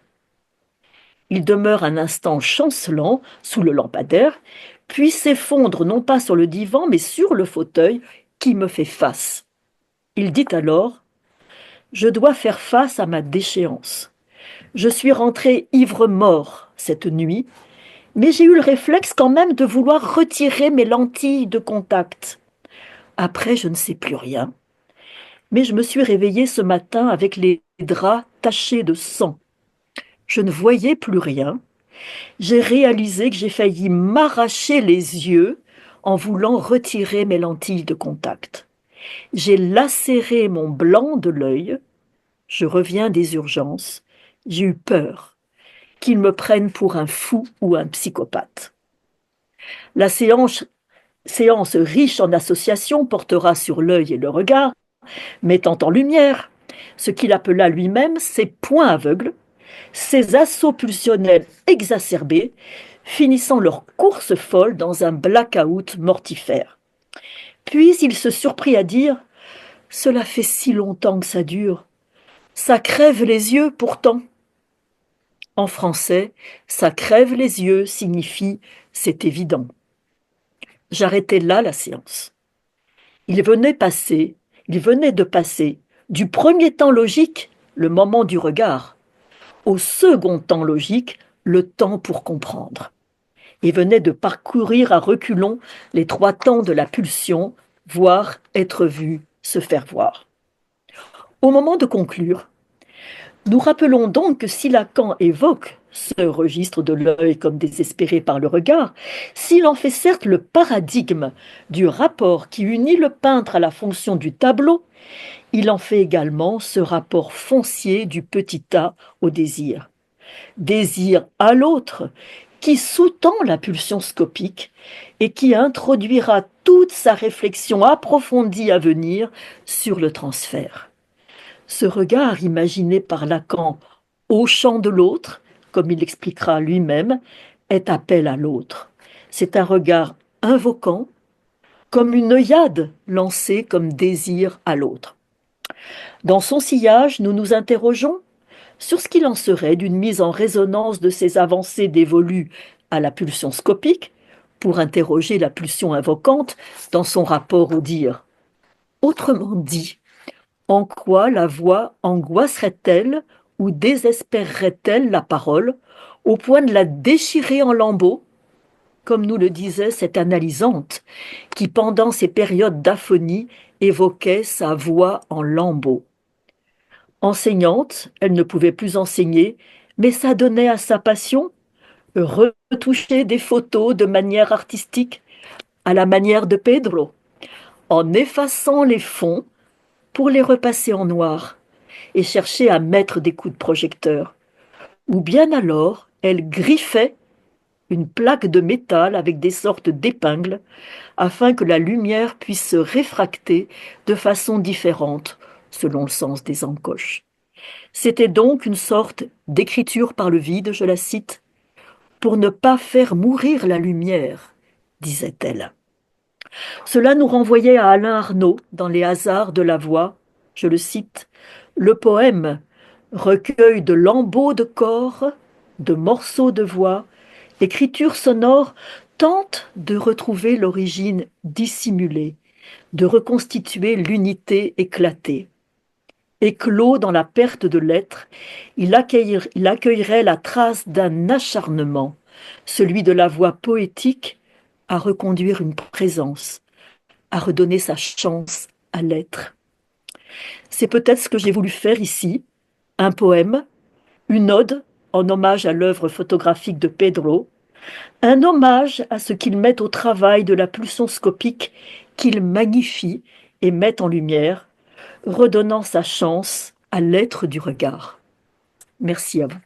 Il demeure un instant chancelant sous le lampadaire, puis s'effondre non pas sur le divan, mais sur le fauteuil qui me fait face. Il dit alors: je dois faire face à ma déchéance. Je suis rentré ivre-mort cette nuit, mais j'ai eu le réflexe quand même de vouloir retirer mes lentilles de contact. Après, je ne sais plus rien, mais je me suis réveillé ce matin avec les draps tachés de sang. Je ne voyais plus rien. J'ai réalisé que j'ai failli m'arracher les yeux en voulant retirer mes lentilles de contact. J'ai lacéré mon blanc de l'œil. Je reviens des urgences. J'ai eu peur qu'ils me prennent pour un fou ou un psychopathe. La séance riche en associations portera sur l'œil et le regard, mettant en lumière ce qu'il appela lui-même ses points aveugles, ses assauts pulsionnels exacerbés, finissant leur course folle dans un blackout mortifère. Puis il se surprit à dire: cela fait si longtemps que ça dure. Ça crève les yeux pourtant. En français, ça crève les yeux signifie c'est évident. J'arrêtais là la séance. Il venait de passer du premier temps logique, le moment du regard, au second temps logique, le temps pour comprendre. Et venait de parcourir à reculons les 3 temps de la pulsion, voir, être vu, se faire voir. Au moment de conclure, nous rappelons donc que si Lacan évoque ce registre de l'œil comme désespéré par le regard, s'il en fait certes le paradigme du rapport qui unit le peintre à la fonction du tableau, il en fait également ce rapport foncier du petit a au désir. Désir à l'autre qui sous-tend la pulsion scopique et qui introduira toute sa réflexion approfondie à venir sur le transfert. Ce regard imaginé par Lacan au champ de l'autre, comme il l'expliquera lui-même, est appel à l'autre. C'est un regard invoquant, comme une œillade lancée comme désir à l'autre. Dans son sillage, nous nous interrogeons sur ce qu'il en serait d'une mise en résonance de ces avancées dévolues à la pulsion scopique pour interroger la pulsion invocante dans son rapport au dire. Autrement dit, en quoi la voix angoisserait-elle ou désespérerait-elle la parole au point de la déchirer en lambeaux, comme nous le disait cette analysante qui, pendant ces périodes d'aphonie, évoquait sa voix en lambeaux. Enseignante, elle ne pouvait plus enseigner, mais s'adonnait à sa passion, retoucher des photos de manière artistique, à la manière de Pedro, en effaçant les fonds pour les repasser en noir et chercher à mettre des coups de projecteur. Ou bien alors, elle griffait une plaque de métal avec des sortes d'épingles afin que la lumière puisse se réfracter de façon différente selon le sens des encoches. C'était donc une sorte d'écriture par le vide, je la cite, pour ne pas faire mourir la lumière, disait-elle. Cela nous renvoyait à Alain Arnaud dans Les hasards de la voix, je le cite, le poème, recueil de lambeaux de corps, de morceaux de voix, l'écriture sonore tente de retrouver l'origine dissimulée, de reconstituer l'unité éclatée. Éclos dans la perte de l'être, il accueillerait la trace d'un acharnement, celui de la voix poétique, à reconduire une présence, à redonner sa chance à l'être. C'est peut-être ce que j'ai voulu faire ici, un poème, une ode en hommage à l'œuvre photographique de Pedro, un hommage à ce qu'il met au travail de la pulsion scopique qu'il magnifie et met en lumière, redonnant sa chance à l'être du regard. Merci à vous.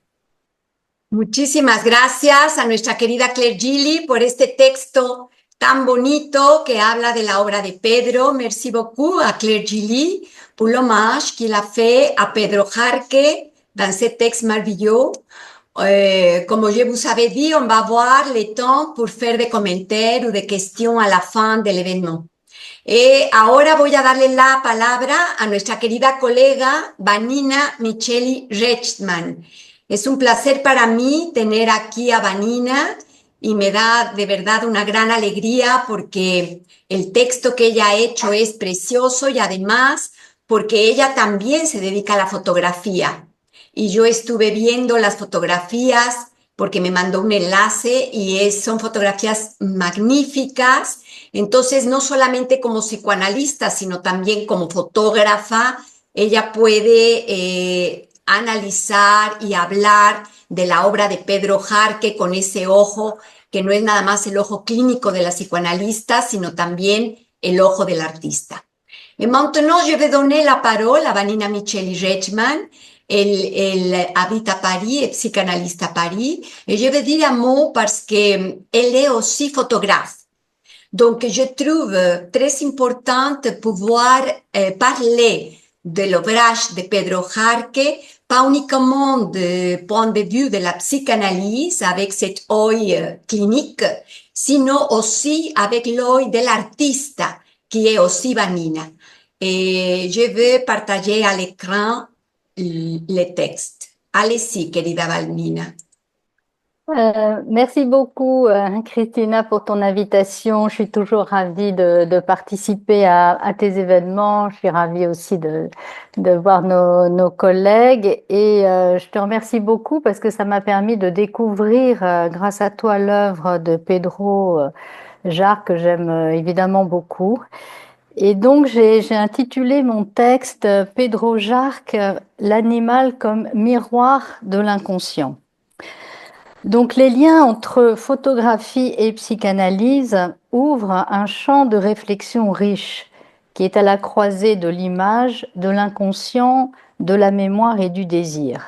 Muchísimas gracias a nuestra querida Claire Gilly por este texto tan bonito que habla de la obra de Pedro. Merci beaucoup à Claire Gilly pour l'hommage qu'il a fait à Pedro Jarque dans ce texte merveilleux. Como je vous avais dit, on va avoir le temps pour faire des commentaires ou des questions à la fin de l'événement. Ahora voy a darle la palabra a nuestra querida colega Vanina Micheli Rechtman. Es un placer para mí tener aquí a Vanina y me da de verdad una gran alegría porque el texto que ella ha hecho es precioso y además porque ella también se dedica a la fotografía. Y yo estuve viendo las fotografías porque me mandó un enlace y son fotografías magníficas. Entonces, no solamente como psicoanalista, sino también como fotógrafa, ella puede analizar y hablar de la obra de Pedro Jarque con ese ojo, que no es nada más el ojo clínico de la psicoanalista, sino también el ojo del artista. Et maintenant, je vais donner la parole à Vanina Micheli Rechtman. Elle habite à Paris, est psychanalyste à Paris. Et je vais dire un mot parce qu'elle est aussi photographe. Donc, je trouve très important de pouvoir parler de l'ouvrage de Pedro Jarque, pas uniquement du point de vue de la psychanalyse avec cet œil clinique, sinon aussi avec l'œil de l'artiste, qui est aussi Vanina. Et je vais partager à l'écran les textes. Allez-y, querida Vanina. Merci beaucoup, Christina, pour ton invitation. Je suis toujours ravie de participer à tes événements. Je suis ravie aussi de voir nos collègues. Et je te remercie beaucoup parce que ça m'a permis de découvrir, grâce à toi, l'œuvre de Pedro Jarque, que j'aime évidemment beaucoup. Et donc, j'ai intitulé mon texte « Pedro Jarque, l'animal comme miroir de l'inconscient ». Donc, les liens entre photographie et psychanalyse ouvrent un champ de réflexion riche qui est à la croisée de l'image, de l'inconscient, de la mémoire et du désir.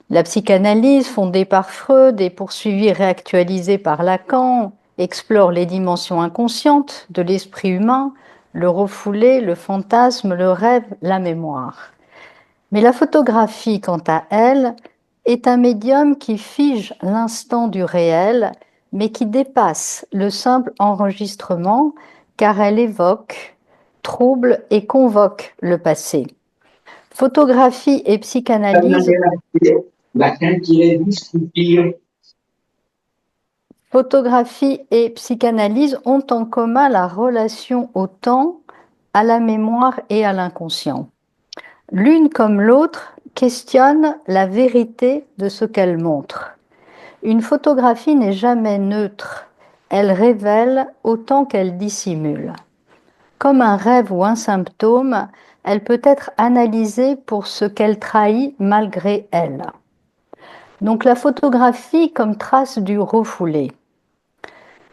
La psychanalyse, fondée par Freud et poursuivie et réactualisée par Lacan, explore les dimensions inconscientes de l'esprit humain, le refoulé, le fantasme, le rêve, la mémoire. Mais la photographie, quant à elle, est un médium qui fige l'instant du réel, mais qui dépasse le simple enregistrement, car elle évoque, trouble et convoque le passé. Photographie et psychanalyse... Photographie et psychanalyse ont en commun la relation au temps, à la mémoire et à l'inconscient. L'une comme l'autre questionne la vérité de ce qu'elle montre. Une photographie n'est jamais neutre, elle révèle autant qu'elle dissimule. Comme un rêve ou un symptôme, elle peut être analysée pour ce qu'elle trahit malgré elle. Donc la photographie comme trace du refoulé.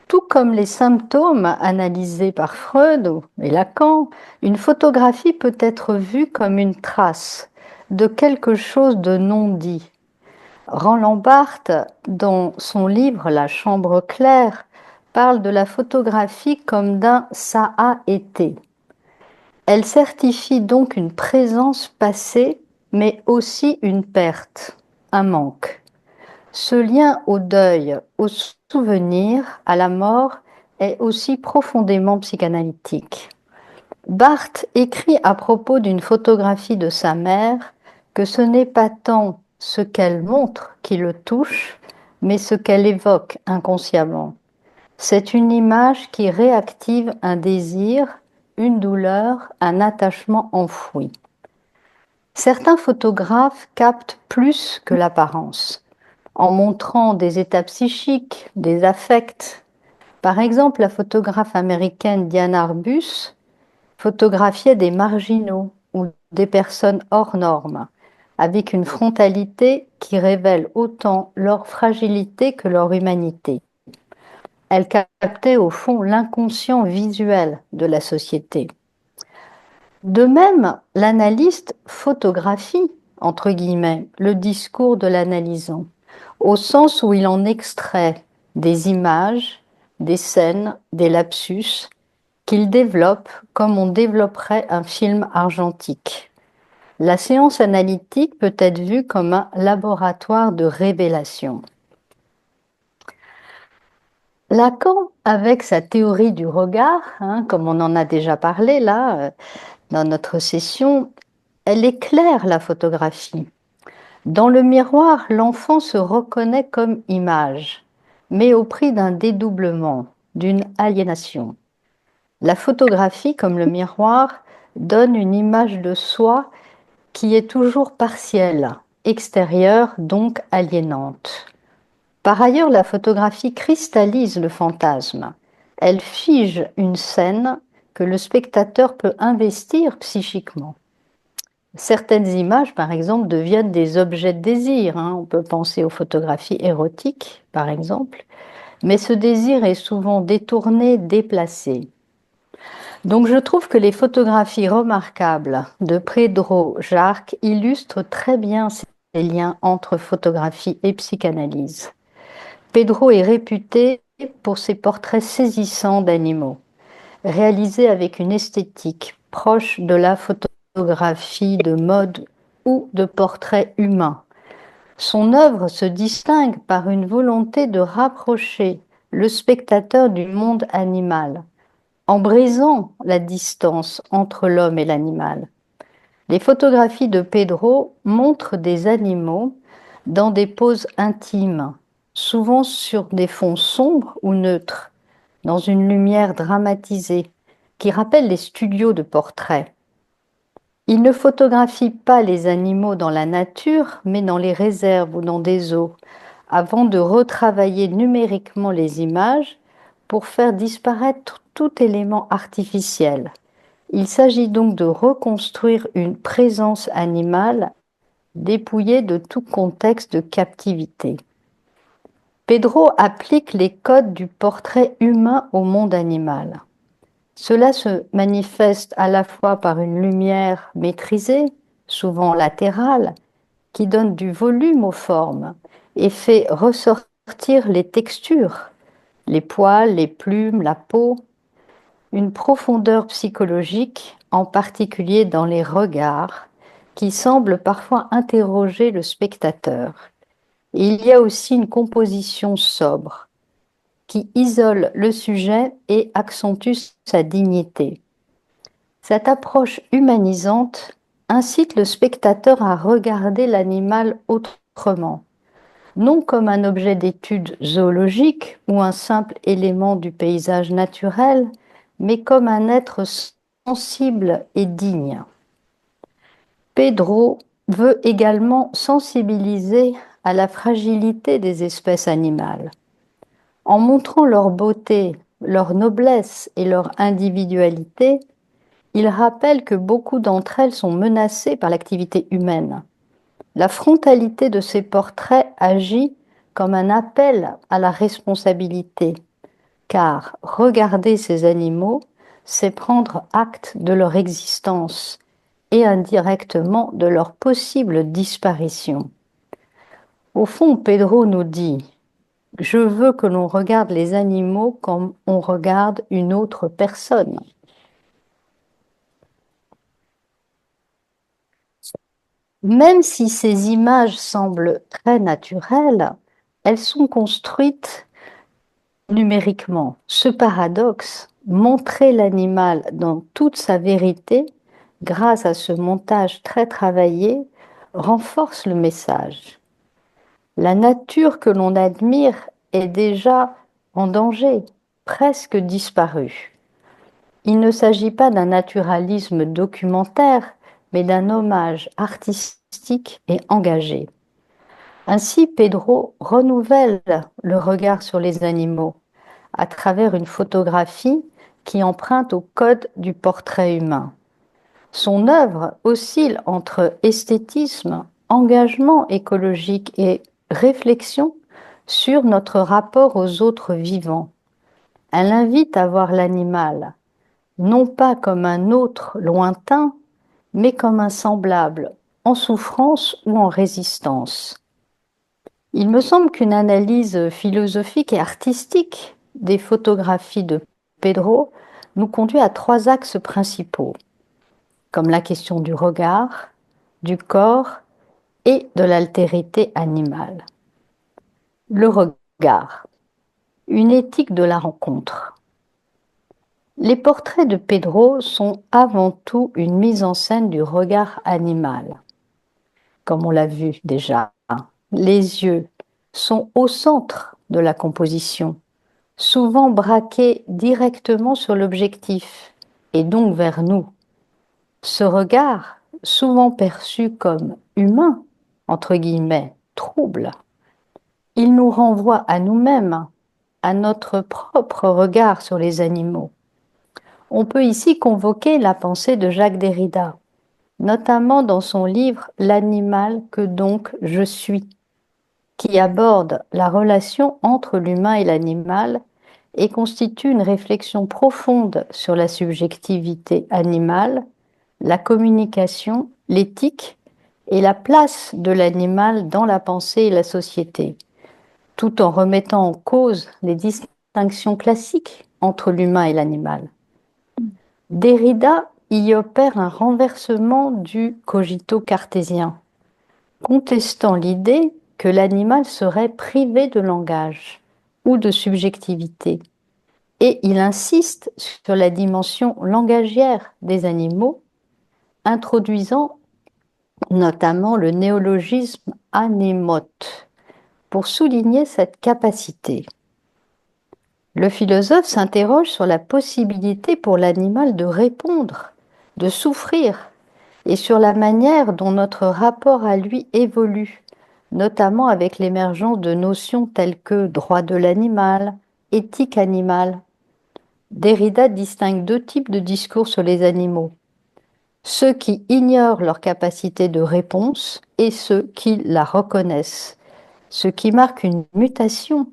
Tout comme les symptômes analysés par Freud et Lacan, une photographie peut être vue comme une trace de quelque chose de non dit. Roland Barthes, dans son livre La chambre claire, parle de la photographie comme d'un « ça a été ». Elle certifie donc une présence passée, mais aussi une perte, un manque. Ce lien au deuil, au souvenir, à la mort est aussi profondément psychanalytique. Barthes écrit à propos d'une photographie de sa mère que ce n'est pas tant ce qu'elle montre qui le touche, mais ce qu'elle évoque inconsciemment. C'est une image qui réactive un désir, une douleur, un attachement enfoui. Certains photographes captent plus que l'apparence, en montrant des états psychiques, des affects, Par exemple, la photographe américaine Diana Arbus photographiait des marginaux ou des personnes hors normes, avec une frontalité qui révèle autant leur fragilité que leur humanité. Elle captait au fond l'inconscient visuel de la société. De même, l'analyste photographie, entre guillemets, le discours de l'analysant, au sens où il en extrait des images, des scènes, des lapsus, qu'il développe comme on développerait un film argentique. La séance analytique peut être vue comme un laboratoire de révélation. Lacan, avec sa théorie du regard, comme on en a déjà parlé là dans notre session, elle éclaire la photographie. Dans le miroir, l'enfant se reconnaît comme image, mais au prix d'un dédoublement, d'une aliénation. La photographie, comme le miroir, donne une image de soi qui est toujours partielle, extérieure, donc aliénante. Par ailleurs, la photographie cristallise le fantasme. Elle fige une scène que le spectateur peut investir psychiquement. Certaines images, par exemple, deviennent des objets de désir. On peut penser aux photographies érotiques, par exemple, mais ce désir est souvent détourné, déplacé. Donc je trouve que les photographies remarquables de Pedro Jarque illustrent très bien ces liens entre photographie et psychanalyse. Pedro est réputé pour ses portraits saisissants d'animaux, réalisés avec une esthétique proche de la photographie de mode ou de portraits humains. Son œuvre se distingue par une volonté de rapprocher le spectateur du monde animal, en brisant la distance entre l'homme et l'animal. Les photographies de Pedro montrent des animaux dans des poses intimes, souvent sur des fonds sombres ou neutres, dans une lumière dramatisée, qui rappelle les studios de portraits. Il ne photographie pas les animaux dans la nature, mais dans les réserves ou dans des zoos, avant de retravailler numériquement les images pour faire disparaître tout élément artificiel. Il s'agit donc de reconstruire une présence animale dépouillée de tout contexte de captivité. Pedro applique les codes du portrait humain au monde animal. Cela se manifeste à la fois par une lumière maîtrisée, souvent latérale, qui donne du volume aux formes et fait ressortir les textures, les poils, les plumes, la peau, une profondeur psychologique, en particulier dans les regards, qui semble parfois interroger le spectateur. Et il y a aussi une composition sobre, qui isole le sujet et accentue sa dignité. Cette approche humanisante incite le spectateur à regarder l'animal autrement, non comme un objet d'étude zoologique ou un simple élément du paysage naturel, mais comme un être sensible et digne. Pedro veut également sensibiliser à la fragilité des espèces animales. En montrant leur beauté, leur noblesse et leur individualité, il rappelle que beaucoup d'entre elles sont menacées par l'activité humaine. La frontalité de ces portraits agit comme un appel à la responsabilité, car regarder ces animaux, c'est prendre acte de leur existence et indirectement de leur possible disparition. Au fond, Pedro nous dit « Je veux que l'on regarde les animaux comme on regarde une autre personne ». Même si ces images semblent très naturelles, elles sont construites numériquement. Ce paradoxe, montrer l'animal dans toute sa vérité, grâce à ce montage très travaillé, renforce le message. La nature que l'on admire est déjà en danger, presque disparue. Il ne s'agit pas d'un naturalisme documentaire, mais d'un hommage artistique et engagé. Ainsi, Pedro renouvelle le regard sur les animaux, à travers une photographie qui emprunte au code du portrait humain. Son œuvre oscille entre esthétisme, engagement écologique et réflexion sur notre rapport aux autres vivants. Elle invite à voir l'animal, non pas comme un autre lointain, mais comme un semblable, en souffrance ou en résistance. Il me semble qu'une analyse philosophique et artistique des photographies de Pedro nous conduit à 3 axes principaux, comme la question du regard, du corps et de l'altérité animale. Le regard, une éthique de la rencontre. Les portraits de Pedro sont avant tout une mise en scène du regard animal. Comme on l'a vu déjà, les yeux sont au centre de la composition, souvent braqués directement sur l'objectif et donc vers nous. Ce regard, souvent perçu comme humain, entre guillemets, trouble, il nous renvoie à nous-mêmes, à notre propre regard sur les animaux. On peut ici convoquer la pensée de Jacques Derrida, notamment dans son livre L'animal que donc je suis, qui aborde la relation entre l'humain et l'animal et constitue une réflexion profonde sur la subjectivité animale, la communication, l'éthique et la place de l'animal dans la pensée et la société, tout en remettant en cause les distinctions classiques entre l'humain et l'animal. Derrida y opère un renversement du cogito cartésien, contestant l'idée que l'animal serait privé de langage ou de subjectivité. Et il insiste sur la dimension langagière des animaux, introduisant notamment le néologisme anémote pour souligner cette capacité. Le philosophe s'interroge sur la possibilité pour l'animal de répondre, de souffrir, et sur la manière dont notre rapport à lui évolue, notamment avec l'émergence de notions telles que droit de l'animal, éthique animale. Derrida distingue 2 types de discours sur les animaux. Ceux qui ignorent leur capacité de réponse et ceux qui la reconnaissent, ce qui marque une mutation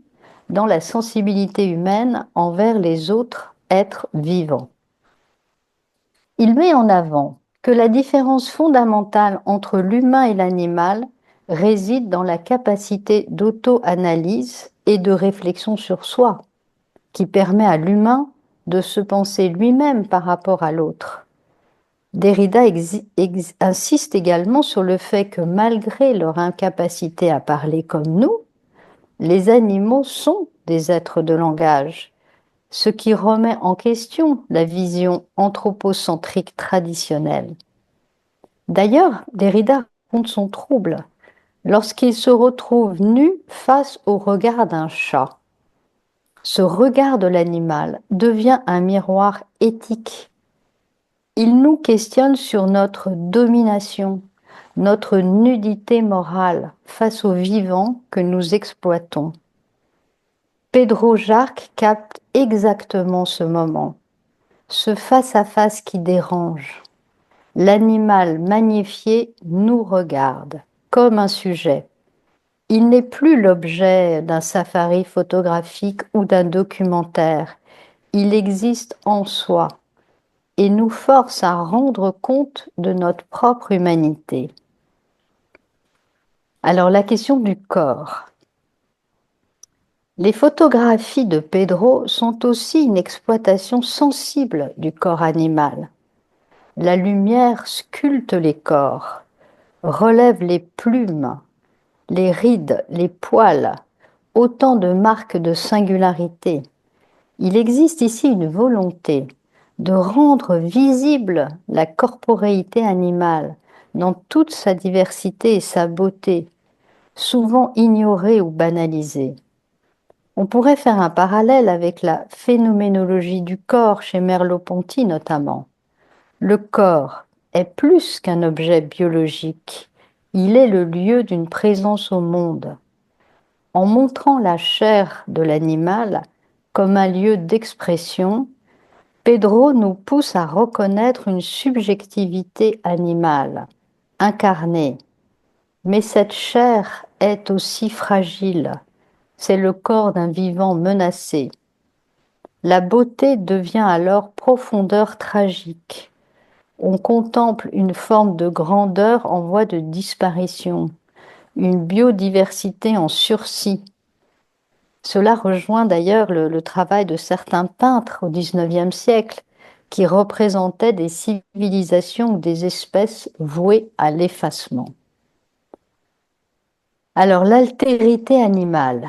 dans la sensibilité humaine envers les autres êtres vivants. Il met en avant que la différence fondamentale entre l'humain et l'animal réside dans la capacité d'auto-analyse et de réflexion sur soi, qui permet à l'humain de se penser lui-même par rapport à l'autre. Derrida insiste également sur le fait que malgré leur incapacité à parler comme nous, les animaux sont des êtres de langage, ce qui remet en question la vision anthropocentrique traditionnelle. D'ailleurs, Derrida raconte son trouble lorsqu'il se retrouve nu face au regard d'un chat. Ce regard de l'animal devient un miroir éthique. Il nous questionne sur notre domination, notre nudité morale face aux vivants que nous exploitons. Pedro Jarque capte exactement ce moment, ce face-à-face qui dérange. L'animal magnifié nous regarde comme un sujet. Il n'est plus l'objet d'un safari photographique ou d'un documentaire. Il existe en soi et nous force à rendre compte de notre propre humanité. Alors la question du corps. Les photographies de Pedro sont aussi une exploitation sensible du corps animal. La lumière sculpte les corps, relève les plumes, les rides, les poils, autant de marques de singularité. Il existe ici une volonté de rendre visible la corporéité animale dans toute sa diversité et sa beauté, souvent ignorée ou banalisée. On pourrait faire un parallèle avec la phénoménologie du corps chez Merleau-Ponty notamment. Le corps est plus qu'un objet biologique, il est le lieu d'une présence au monde. En montrant la chair de l'animal comme un lieu d'expression, Pedro nous pousse à reconnaître une subjectivité animale, incarnée. Mais cette chair est aussi fragile. C'est le corps d'un vivant menacé. La beauté devient alors profondeur tragique. On contemple une forme de grandeur en voie de disparition, une biodiversité en sursis. Cela rejoint d'ailleurs le travail de certains peintres au XIXe siècle qui représentaient des civilisations ou des espèces vouées à l'effacement. Alors, l'altérité animale,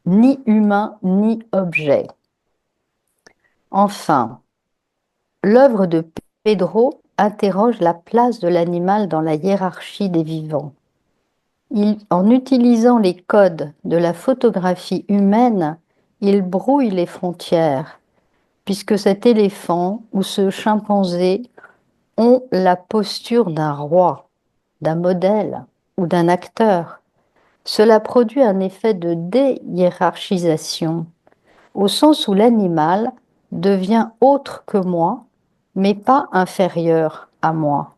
ni humain ni objet. Enfin, l'œuvre de Pedro interroge la place de l'animal dans la hiérarchie des vivants. En utilisant les codes de la photographie humaine, il brouille les frontières, puisque cet éléphant ou ce chimpanzé ont la posture d'un roi, d'un modèle ou d'un acteur. Cela produit un effet de déhiérarchisation, au sens où l'animal devient autre que moi, mais pas inférieur à moi.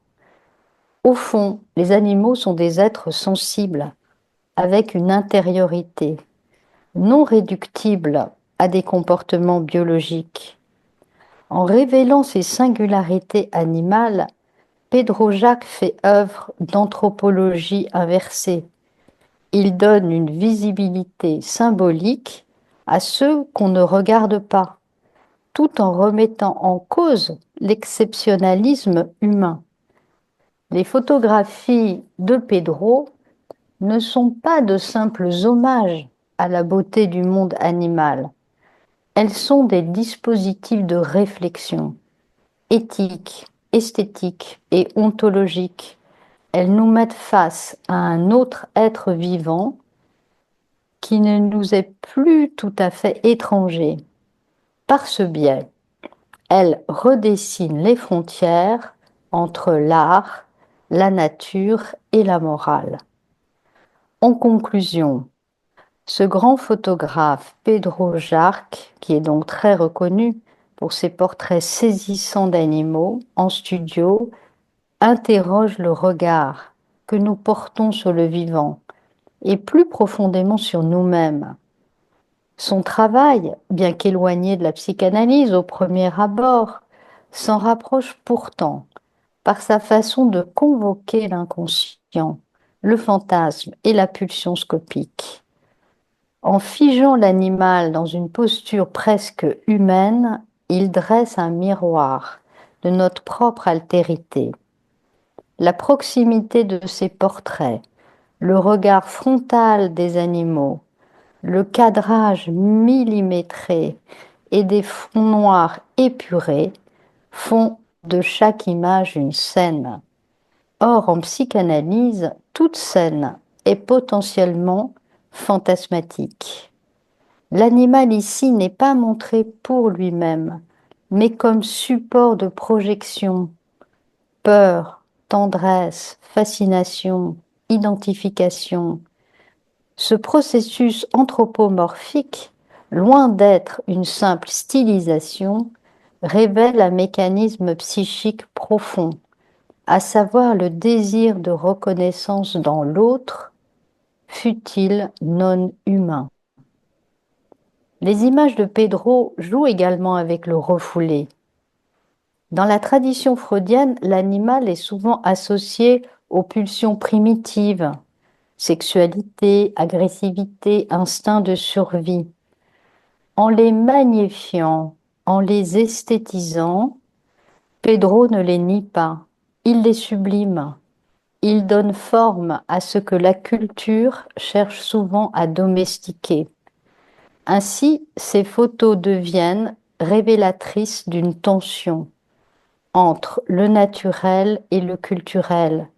Au fond, les animaux sont des êtres sensibles, avec une intériorité, non réductible à des comportements biologiques. En révélant ces singularités animales, Pedro Jacques fait œuvre d'anthropologie inversée. Il donne une visibilité symbolique à ceux qu'on ne regarde pas, tout en remettant en cause l'exceptionnalisme humain. Les photographies de Pedro ne sont pas de simples hommages à la beauté du monde animal. Elles sont des dispositifs de réflexion éthique, esthétique et ontologique. Elles nous mettent face à un autre être vivant qui ne nous est plus tout à fait étranger. Par ce biais, elles redessinent les frontières entre l'art, la nature et la morale. En conclusion, ce grand photographe Pedro Jarque, qui est donc très reconnu pour ses portraits saisissants d'animaux en studio, interroge le regard que nous portons sur le vivant et plus profondément sur nous-mêmes. Son travail, bien qu'éloigné de la psychanalyse au premier abord, s'en rapproche pourtant par sa façon de convoquer l'inconscient, le fantasme et la pulsion scopique. En figeant l'animal dans une posture presque humaine, il dresse un miroir de notre propre altérité. La proximité de ses portraits, le regard frontal des animaux, le cadrage millimétré et des fonds noirs épurés font de chaque image une scène. Or, en psychanalyse, toute scène est potentiellement fantasmatique. L'animal ici n'est pas montré pour lui-même, mais comme support de projection, peur, tendresse, fascination, identification. Ce processus anthropomorphique, loin d'être une simple stylisation, révèle un mécanisme psychique profond, à savoir le désir de reconnaissance dans l'autre, fût-il non humain. Les images de Pedro jouent également avec le refoulé. Dans la tradition freudienne, l'animal est souvent associé aux pulsions primitives, sexualité, agressivité, instinct de survie. En les magnifiant, en les esthétisant, Pedro ne les nie pas, il les sublime. Il donne forme à ce que la culture cherche souvent à domestiquer. Ainsi, ces photos deviennent révélatrices d'une tension entre le naturel et le culturel,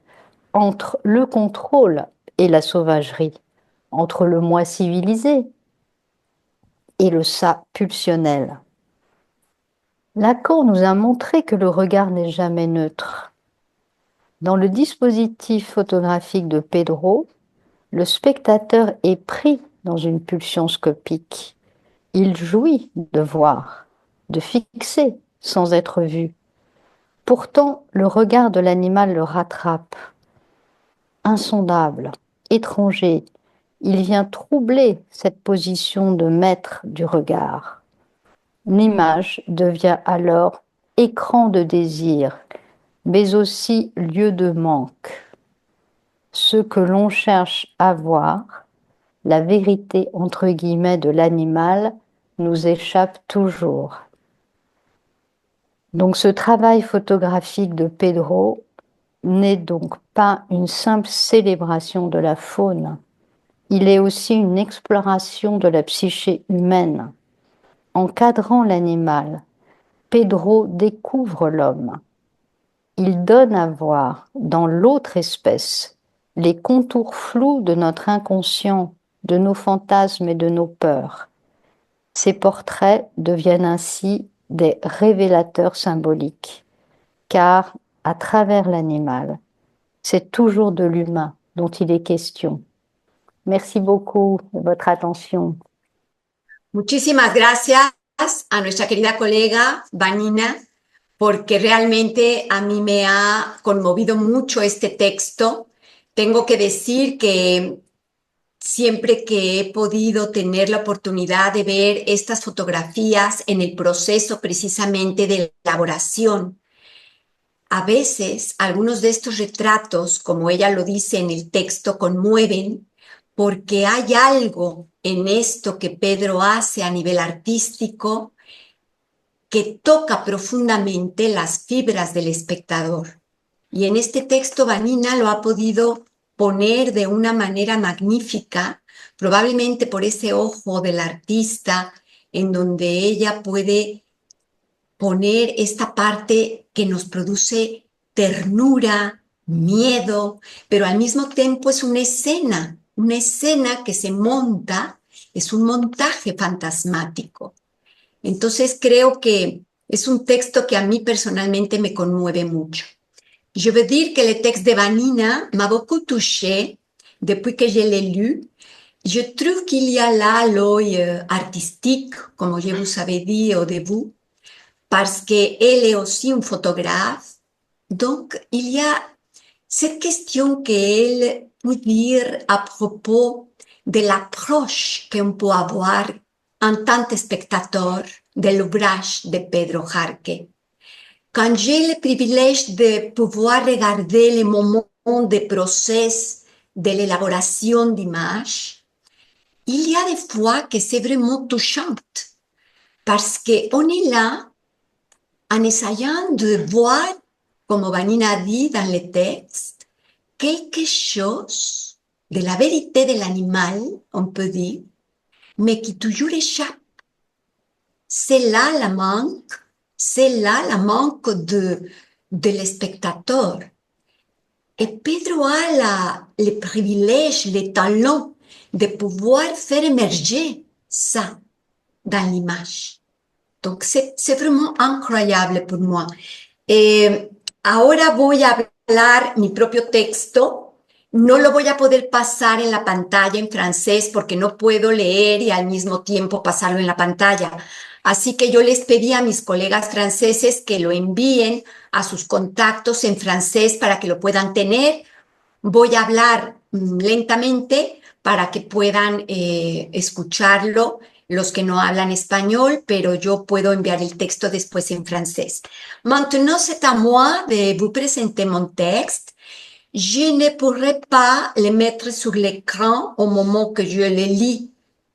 entre le contrôle et la sauvagerie, entre le moi civilisé et le ça pulsionnel. Lacan nous a montré que le regard n'est jamais neutre. Dans le dispositif photographique de Pedro, le spectateur est pris dans une pulsion scopique. Il jouit de voir, de fixer sans être vu. Pourtant, le regard de l'animal le rattrape. Insondable, étranger, il vient troubler cette position de maître du regard. L'image devient alors écran de désir, mais aussi lieu de manque. Ce que l'on cherche à voir, la vérité entre guillemets de l'animal, nous échappe toujours. Donc ce travail photographique de Pedro n'est donc pas une simple célébration de la faune, il est aussi une exploration de la psyché humaine. Encadrant l'animal, Pedro découvre l'homme. Il donne à voir dans l'autre espèce les contours flous de notre inconscient, de nos fantasmes et de nos peurs. Ces portraits deviennent ainsi des révélateurs symboliques, car à travers l'animal, c'est toujours de l'humain dont il est question. Merci beaucoup de votre attention. Muchísimas gracias a nuestra querida colega Vanina, porque realmente a mí me ha conmovido mucho este texto. Tengo que decir que siempre que he podido tener la oportunidad de ver estas fotografías en el proceso precisamente de elaboración, a veces algunos de estos retratos, como ella lo dice en el texto, conmueven porque hay algo en esto que Pedro hace a nivel artístico que toca profundamente las fibras del espectador. Y en este texto Vanina lo ha podido poner de una manera magnífica, probablemente por ese ojo del artista, en donde ella puede poner esta parte que nos produce ternura, miedo, pero al mismo tiempo es una escena que se monta, es un montaje fantasmático. Entonces creo que es un texte que a mí personnellement me conmueve mucho. Je veux dire que le texte de Vanina m'a beaucoup touchée depuis que je l'ai lu. Je trouve qu'il y a là l'œil artistique, comme je vous avais dit au début, parce qu'elle est aussi une photographe. Donc, il y a cette question qu'elle peut dire à propos de l'approche qu'on peut avoir en tant que spectateur de l'ouvrage de Pedro Jarque. Quand j'ai le privilège de pouvoir regarder les moments de process de l'élaboration d'images, il y a des fois que c'est vraiment touchant parce qu'on est là en essayant de voir, comme Vanina a dit dans le texte, quelque chose de la vérité de l'animal, on peut dire, mais qui toujours échappe. C'est là la manque, c'est là la manque de le spectateur. Et Pedro a le privilège, le talent de pouvoir faire émerger ça dans l'image. Donc, c'est vraiment incroyable pour moi. Ahora voy a hablar mi propio texto. No lo voy a poder pasar en la pantalla en francés porque no puedo leer y al mismo tiempo pasarlo en la pantalla. Así que yo les pedí a mis colegas franceses que lo envíen a sus contactos en francés para que lo puedan tener. Voy a hablar lentamente para que puedan escucharlo los que no hablan espagnol, pero yo puedo enviar el texto después en français. Maintenant, c'est à moi de vous présenter mon texte. Je ne pourrai pas le mettre sur l'écran au moment que je le lis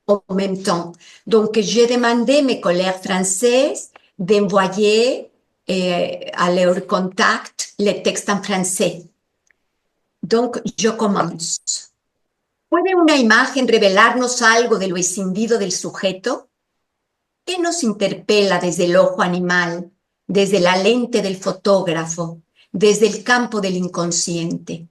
en même temps. Donc, j'ai demandé à mes collègues français d'envoyer à leur contact le texte en français. Donc, je commence. ¿Puede una imagen revelarnos algo de lo escindido del sujeto? ¿Qué nos interpela desde el ojo animal, desde la lente del fotógrafo, desde el campo del inconsciente?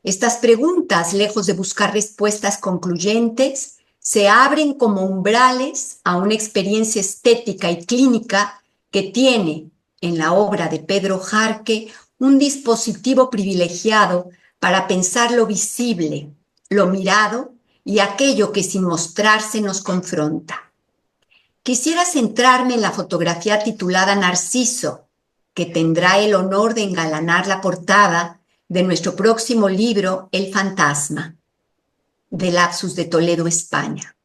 Estas preguntas, lejos de buscar respuestas concluyentes, se abren como umbrales a una experiencia estética y clínica que tiene, en la obra de Pedro Jarque, un dispositivo privilegiado para pensar lo visible, lo mirado y aquello que sin mostrarse nos confronta. quisiera centrarme en la fotografía titulada Narciso, que tendrá el honor de engalanar la portada de nuestro próximo libro, El Fantasma, de Lapsus de Toledo, España.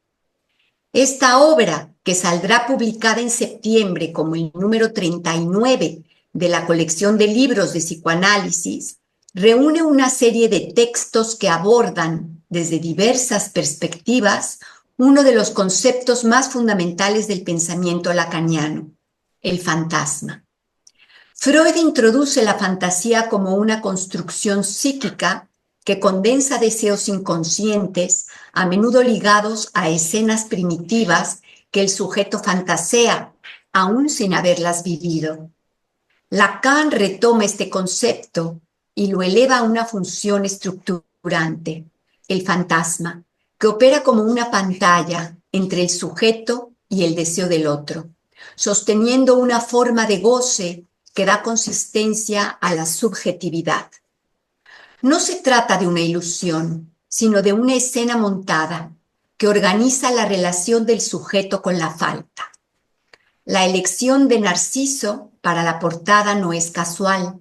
Esta obra, que saldrá publicada en septiembre como el número 39 de la colección de libros de psicoanálisis, reúne una serie de textos que abordan desde diversas perspectivas uno de los conceptos más fundamentales del pensamiento lacaniano, el fantasma. Freud introduce la fantasía como una construcción psíquica que condensa deseos inconscientes, a menudo ligados a escenas primitivas que el sujeto fantasea, aún sin haberlas vivido. Lacan retoma este concepto y lo eleva a una función estructurante, el fantasma, que opera como una pantalla entre el sujeto y el deseo del otro, sosteniendo una forma de goce que da consistencia a la subjetividad. No se trata de una ilusión, sino de una escena montada que organiza la relación del sujeto con la falta. La elección de Narciso para la portada no es casual.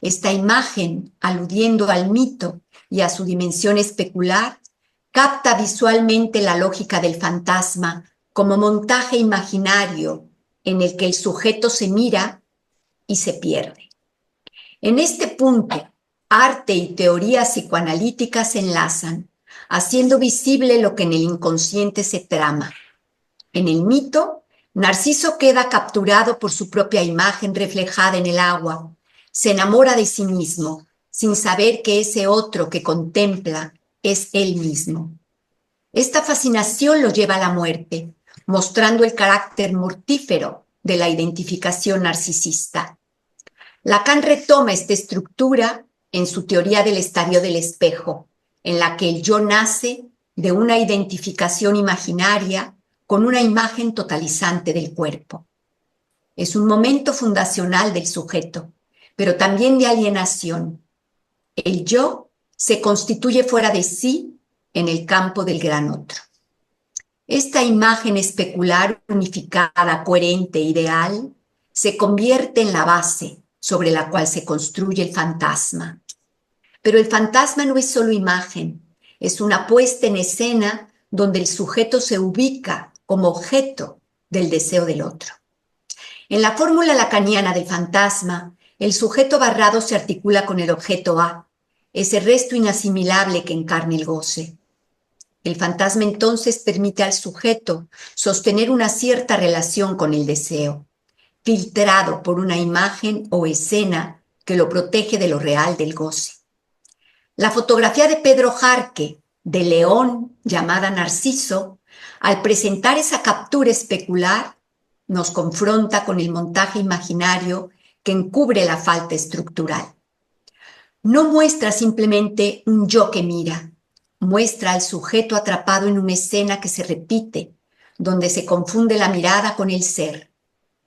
Esta imagen, aludiendo al mito y a su dimensión especular, capta visualmente la lógica del fantasma como montaje imaginario en el que el sujeto se mira y se pierde. En este punto, arte y teoría psicoanalítica se enlazan, haciendo visible lo que en el inconsciente se trama. En el mito, Narciso queda capturado por su propia imagen reflejada en el agua. Se enamora de sí mismo, sin saber que ese otro que contempla es él mismo. Esta fascinación lo lleva a la muerte, mostrando el carácter mortífero de la identificación narcisista. Lacan retoma esta estructura en su teoría del estadio del espejo, en la que el yo nace de una identificación imaginaria con una imagen totalizante del cuerpo. Es un momento fundacional del sujeto, pero también de alienación. El yo se constituye fuera de sí en el campo del gran otro. Esta imagen especular, unificada, coherente, ideal, se convierte en la base sobre la cual se construye el fantasma. Pero el fantasma no es solo imagen, es una puesta en escena donde el sujeto se ubica como objeto del deseo del otro. En la fórmula lacaniana del fantasma, el sujeto barrado se articula con el objeto A, ese resto inasimilable que encarna el goce. El fantasma entonces permite al sujeto sostener una cierta relación con el deseo, filtrado por una imagen o escena que lo protege de lo real del goce. La fotografía de Pedro Jarque, de León, llamada Narciso, al presentar esa captura especular, nos confronta con el montaje imaginario que encubre la falta estructural. No muestra simplemente un yo que mira, muestra al sujeto atrapado en una escena que se repite, donde se confunde la mirada con el ser,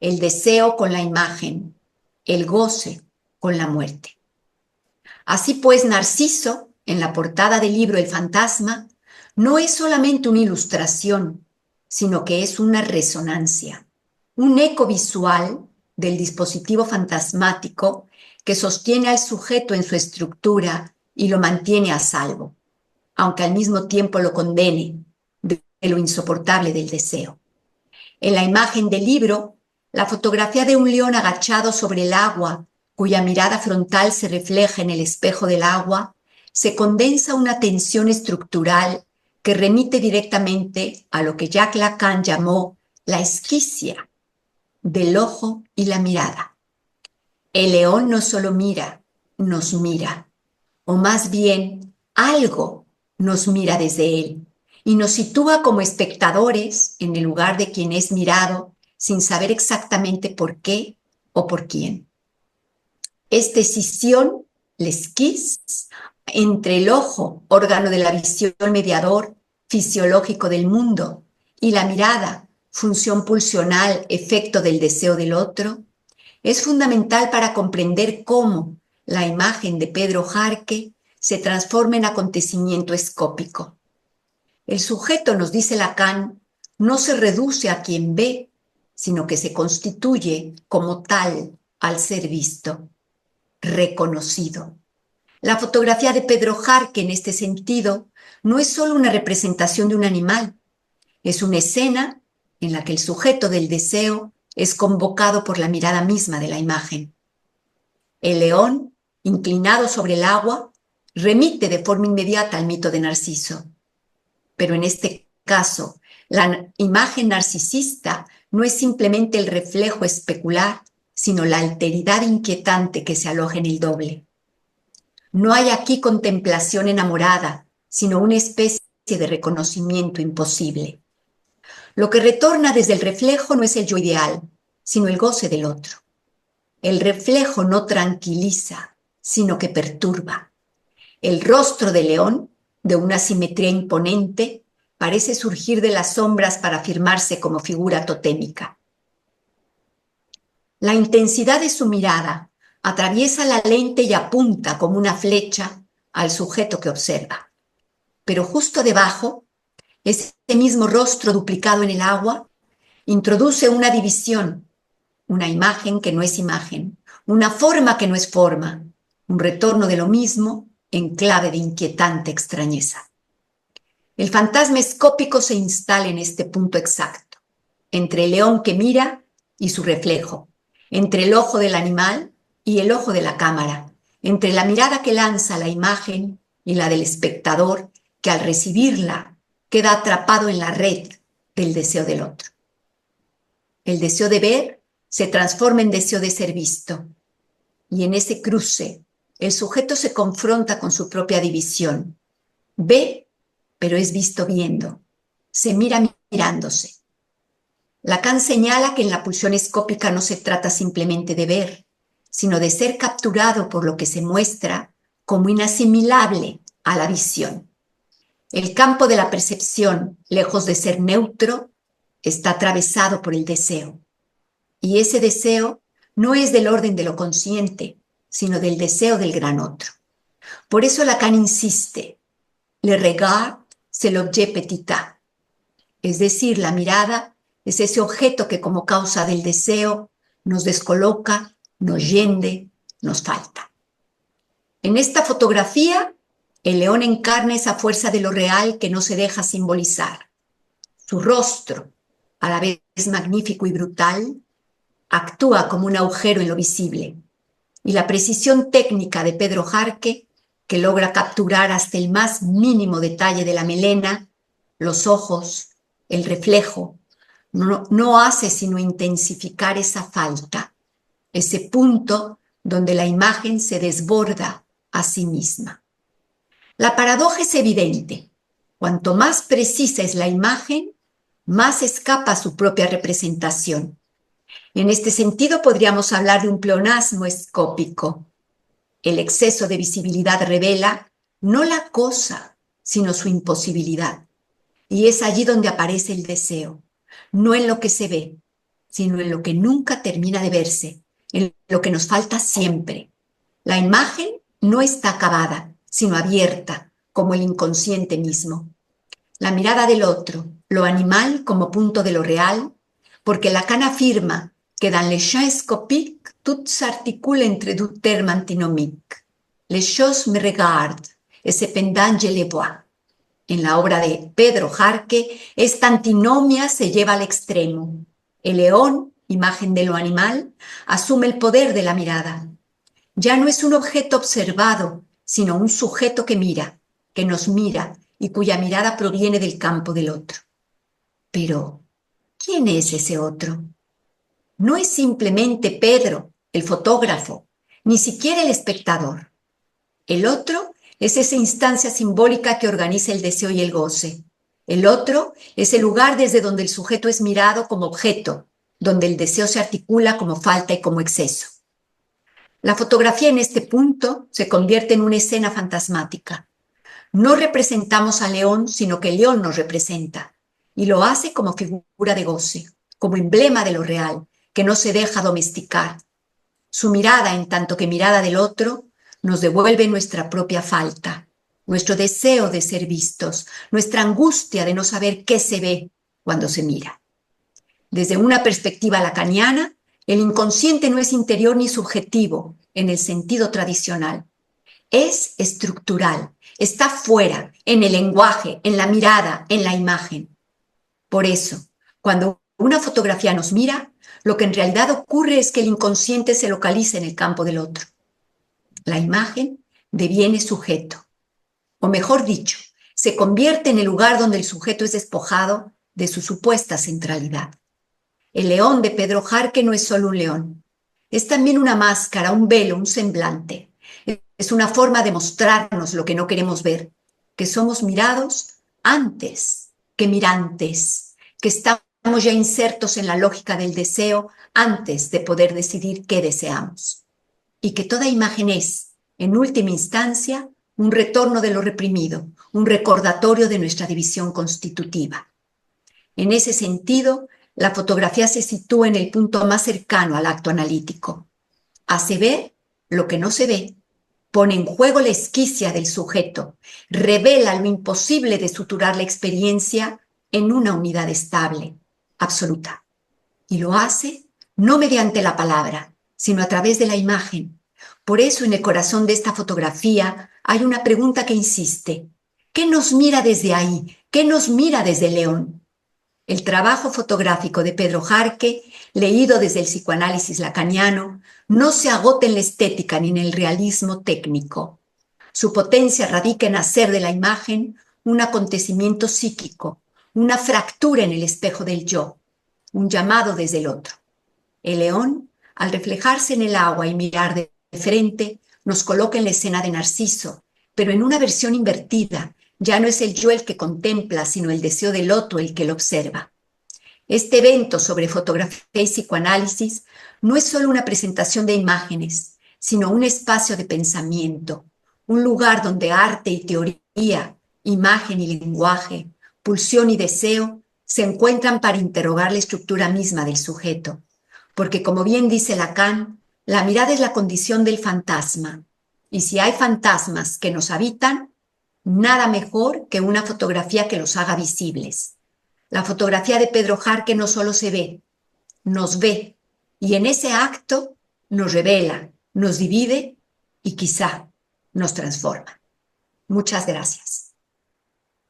el deseo con la imagen, el goce con la muerte. Así pues, Narciso, en la portada del libro El Fantasma, no es solamente una ilustración, sino que es una resonancia, un eco visual del dispositivo fantasmático que sostiene al sujeto en su estructura y lo mantiene a salvo, aunque al mismo tiempo lo condene de lo insoportable del deseo. En la imagen del libro, la fotografía de un león agachado sobre el agua, cuya mirada frontal se refleja en el espejo del agua, se condensa una tensión estructural que remite directamente a lo que Jacques Lacan llamó la esquisia del ojo y la mirada. El león no solo mira, nos mira, o más bien algo nos mira desde él y nos sitúa como espectadores en el lugar de quien es mirado sin saber exactamente por qué o por quién. Esta escisión, l'esquisse, entre el ojo, órgano de la visión mediador fisiológico del mundo, y la mirada, función pulsional, efecto del deseo del otro, es fundamental para comprender cómo la imagen de Pedro Jarque se transforma en acontecimiento escópico. El sujeto, nos dice Lacan, no se reduce a quien ve, sino que se constituye como tal al ser visto, reconocido. La fotografía de Pedro Jarque, en este sentido, no es solo una representación de un animal, es una escena en la que el sujeto del deseo es convocado por la mirada misma de la imagen. El león, inclinado sobre el agua, remite de forma inmediata al mito de Narciso. Pero en este caso, la imagen narcisista no es simplemente el reflejo especular, sino la alteridad inquietante que se aloja en el doble. No hay aquí contemplación enamorada, sino una especie de reconocimiento imposible. Lo que retorna desde el reflejo no es el yo ideal, sino el goce del otro. El reflejo no tranquiliza, sino que perturba. El rostro de león, de una simetría imponente, parece surgir de las sombras para afirmarse como figura totémica. La intensidad de su mirada atraviesa la lente y apunta como una flecha al sujeto que observa. Pero justo debajo, ese mismo rostro duplicado en el agua introduce una división, una imagen que no es imagen, una forma que no es forma, un retorno de lo mismo en clave de inquietante extrañeza. El fantasma escópico se instala en este punto exacto, entre el león que mira y su reflejo, entre el ojo del animal y el ojo de la cámara, entre la mirada que lanza la imagen y la del espectador que al recibirla queda atrapado en la red del deseo del otro. El deseo de ver se transforma en deseo de ser visto, y en ese cruce el sujeto se confronta con su propia división. Ve, pero es visto viendo. Se mira mirándose. Lacan señala que en la pulsión escópica no se trata simplemente de ver, sino de ser capturado por lo que se muestra como inasimilable a la visión. El campo de la percepción, lejos de ser neutro, está atravesado por el deseo. Y ese deseo no es del orden de lo consciente, sino del deseo del gran otro. Por eso Lacan insiste, le regard, c'est l'objet petit a. Es decir, la mirada es ese objeto que como causa del deseo nos descoloca, nos yende, nos falta. En esta fotografía, el león encarna esa fuerza de lo real que no se deja simbolizar. Su rostro, a la vez magnífico y brutal, actúa como un agujero en lo visible. Y la precisión técnica de Pedro Jarque, que logra capturar hasta el más mínimo detalle de la melena, los ojos, el reflejo, no hace sino intensificar esa falta, ese punto donde la imagen se desborda a sí misma. La paradoja es evidente. Cuanto más precisa es la imagen, más escapa a su propia representación. En este sentido podríamos hablar de un pleonasmo escópico. El exceso de visibilidad revela no la cosa, sino su imposibilidad. Y es allí donde aparece el deseo, no en lo que se ve, sino en lo que nunca termina de verse, en lo que nos falta siempre. La imagen no está acabada, sino abierta, como el inconsciente mismo. La mirada del otro, lo animal como punto de lo real, porque Lacan afirma que dans les champs scopiques, tout s'articule entre deux termes antinomiques. Les choses me regardent, et cependant je les vois. En la obra de Pedro Jarque, esta antinomia se lleva al extremo. El león, imagen de lo animal, asume el poder de la mirada. Ya no es un objeto observado, sino un sujeto que mira, que nos mira y cuya mirada proviene del campo del otro. Pero, ¿quién es ese otro? No es simplemente Pedro, el fotógrafo, ni siquiera el espectador. El otro es esa instancia simbólica que organiza el deseo y el goce. El otro es el lugar desde donde el sujeto es mirado como objeto, donde el deseo se articula como falta y como exceso. La fotografía en este punto se convierte en una escena fantasmática. No representamos al león, sino que el león nos representa, y lo hace como figura de goce, como emblema de lo real, que no se deja domesticar. Su mirada, en tanto que mirada del otro, nos devuelve nuestra propia falta, nuestro deseo de ser vistos, nuestra angustia de no saber qué se ve cuando se mira. Desde una perspectiva lacaniana, el inconsciente no es interior ni subjetivo en el sentido tradicional. Es estructural, está fuera, en el lenguaje, en la mirada, en la imagen. Por eso, cuando una fotografía nos mira, lo que en realidad ocurre es que el inconsciente se localiza en el campo del otro. La imagen deviene sujeto, o mejor dicho, se convierte en el lugar donde el sujeto es despojado de su supuesta centralidad. El león de Pedro Jarque no es solo un león, es también una máscara, un velo, un semblante. Es una forma de mostrarnos lo que no queremos ver, que somos mirados antes que mirantes, que estamos ya insertos en la lógica del deseo antes de poder decidir qué deseamos. Y que toda imagen es, en última instancia, un retorno de lo reprimido, un recordatorio de nuestra división constitutiva. En ese sentido, la fotografía se sitúa en el punto más cercano al acto analítico. Hace ver lo que no se ve, pone en juego la esquicia del sujeto, revela lo imposible de suturar la experiencia en una unidad estable, absoluta. Y lo hace no mediante la palabra, sino a través de la imagen. Por eso en el corazón de esta fotografía hay una pregunta que insiste. ¿Qué nos mira desde ahí? ¿Qué nos mira desde el león? El trabajo fotográfico de Pedro Jarque, leído desde el psicoanálisis lacaniano, no se agota en la estética ni en el realismo técnico. Su potencia radica en hacer de la imagen un acontecimiento psíquico, una fractura en el espejo del yo, un llamado desde el otro. El león, al reflejarse en el agua y mirar de frente, nos coloca en la escena de Narciso, pero en una versión invertida. Ya no es el yo el que contempla, sino el deseo del otro el que lo observa. Este evento sobre fotografía y psicoanálisis no es solo una presentación de imágenes, sino un espacio de pensamiento, un lugar donde arte y teoría, imagen y lenguaje, pulsión y deseo se encuentran para interrogar la estructura misma del sujeto. Porque como bien dice Lacan, la mirada es la condición del fantasma, y si hay fantasmas que nos habitan, nada mejor que una fotografía que los haga visibles. La fotografía de Pedro Jarque no solo se ve, nos ve, y en ese acto nos revela, nos divide y quizá nos transforma. Muchas gracias.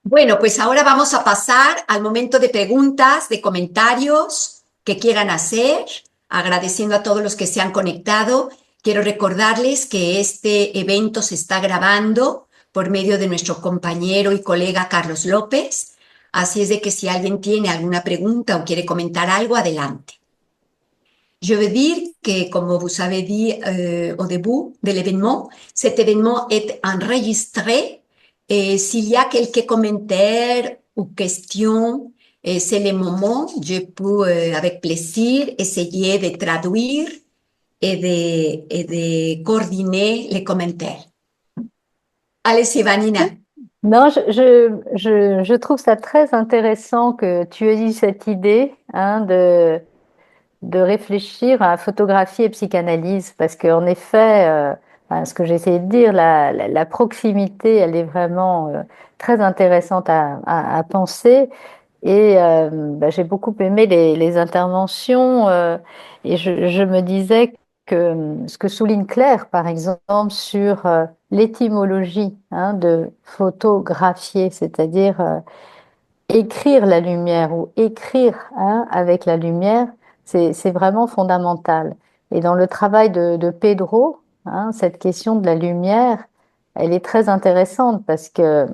Bueno, pues ahora vamos a pasar al momento de preguntas, de comentarios que quieran hacer, agradeciendo a todos los que se han conectado. Quiero recordarles que este evento se está grabando por medio de nuestro compañero y colega Carlos López. Así es de que si alguien tiene alguna pregunta o quiere comentar algo, adelante. Je veux dire que, comme vous avez dit au début de l'événement, cet événement est enregistré et s'il y a quelques commentaires ou questions, c'est le moment, je peux avec plaisir essayer de traduire et de coordonner les commentaires. Allez-y, Vanina. Non, je trouve ça très intéressant que tu aies eu cette idée de réfléchir à photographie et psychanalyse, parce qu'en effet, ce que j'ai essayé de dire, la proximité, elle est vraiment très intéressante à penser. Et j'ai beaucoup aimé les interventions et je me disais que ce que souligne Claire, par exemple, sur l'étymologie de photographier, c'est-à-dire écrire la lumière ou écrire avec la lumière, c'est vraiment fondamental. Et dans le travail de Pedro, cette question de la lumière, elle est très intéressante parce que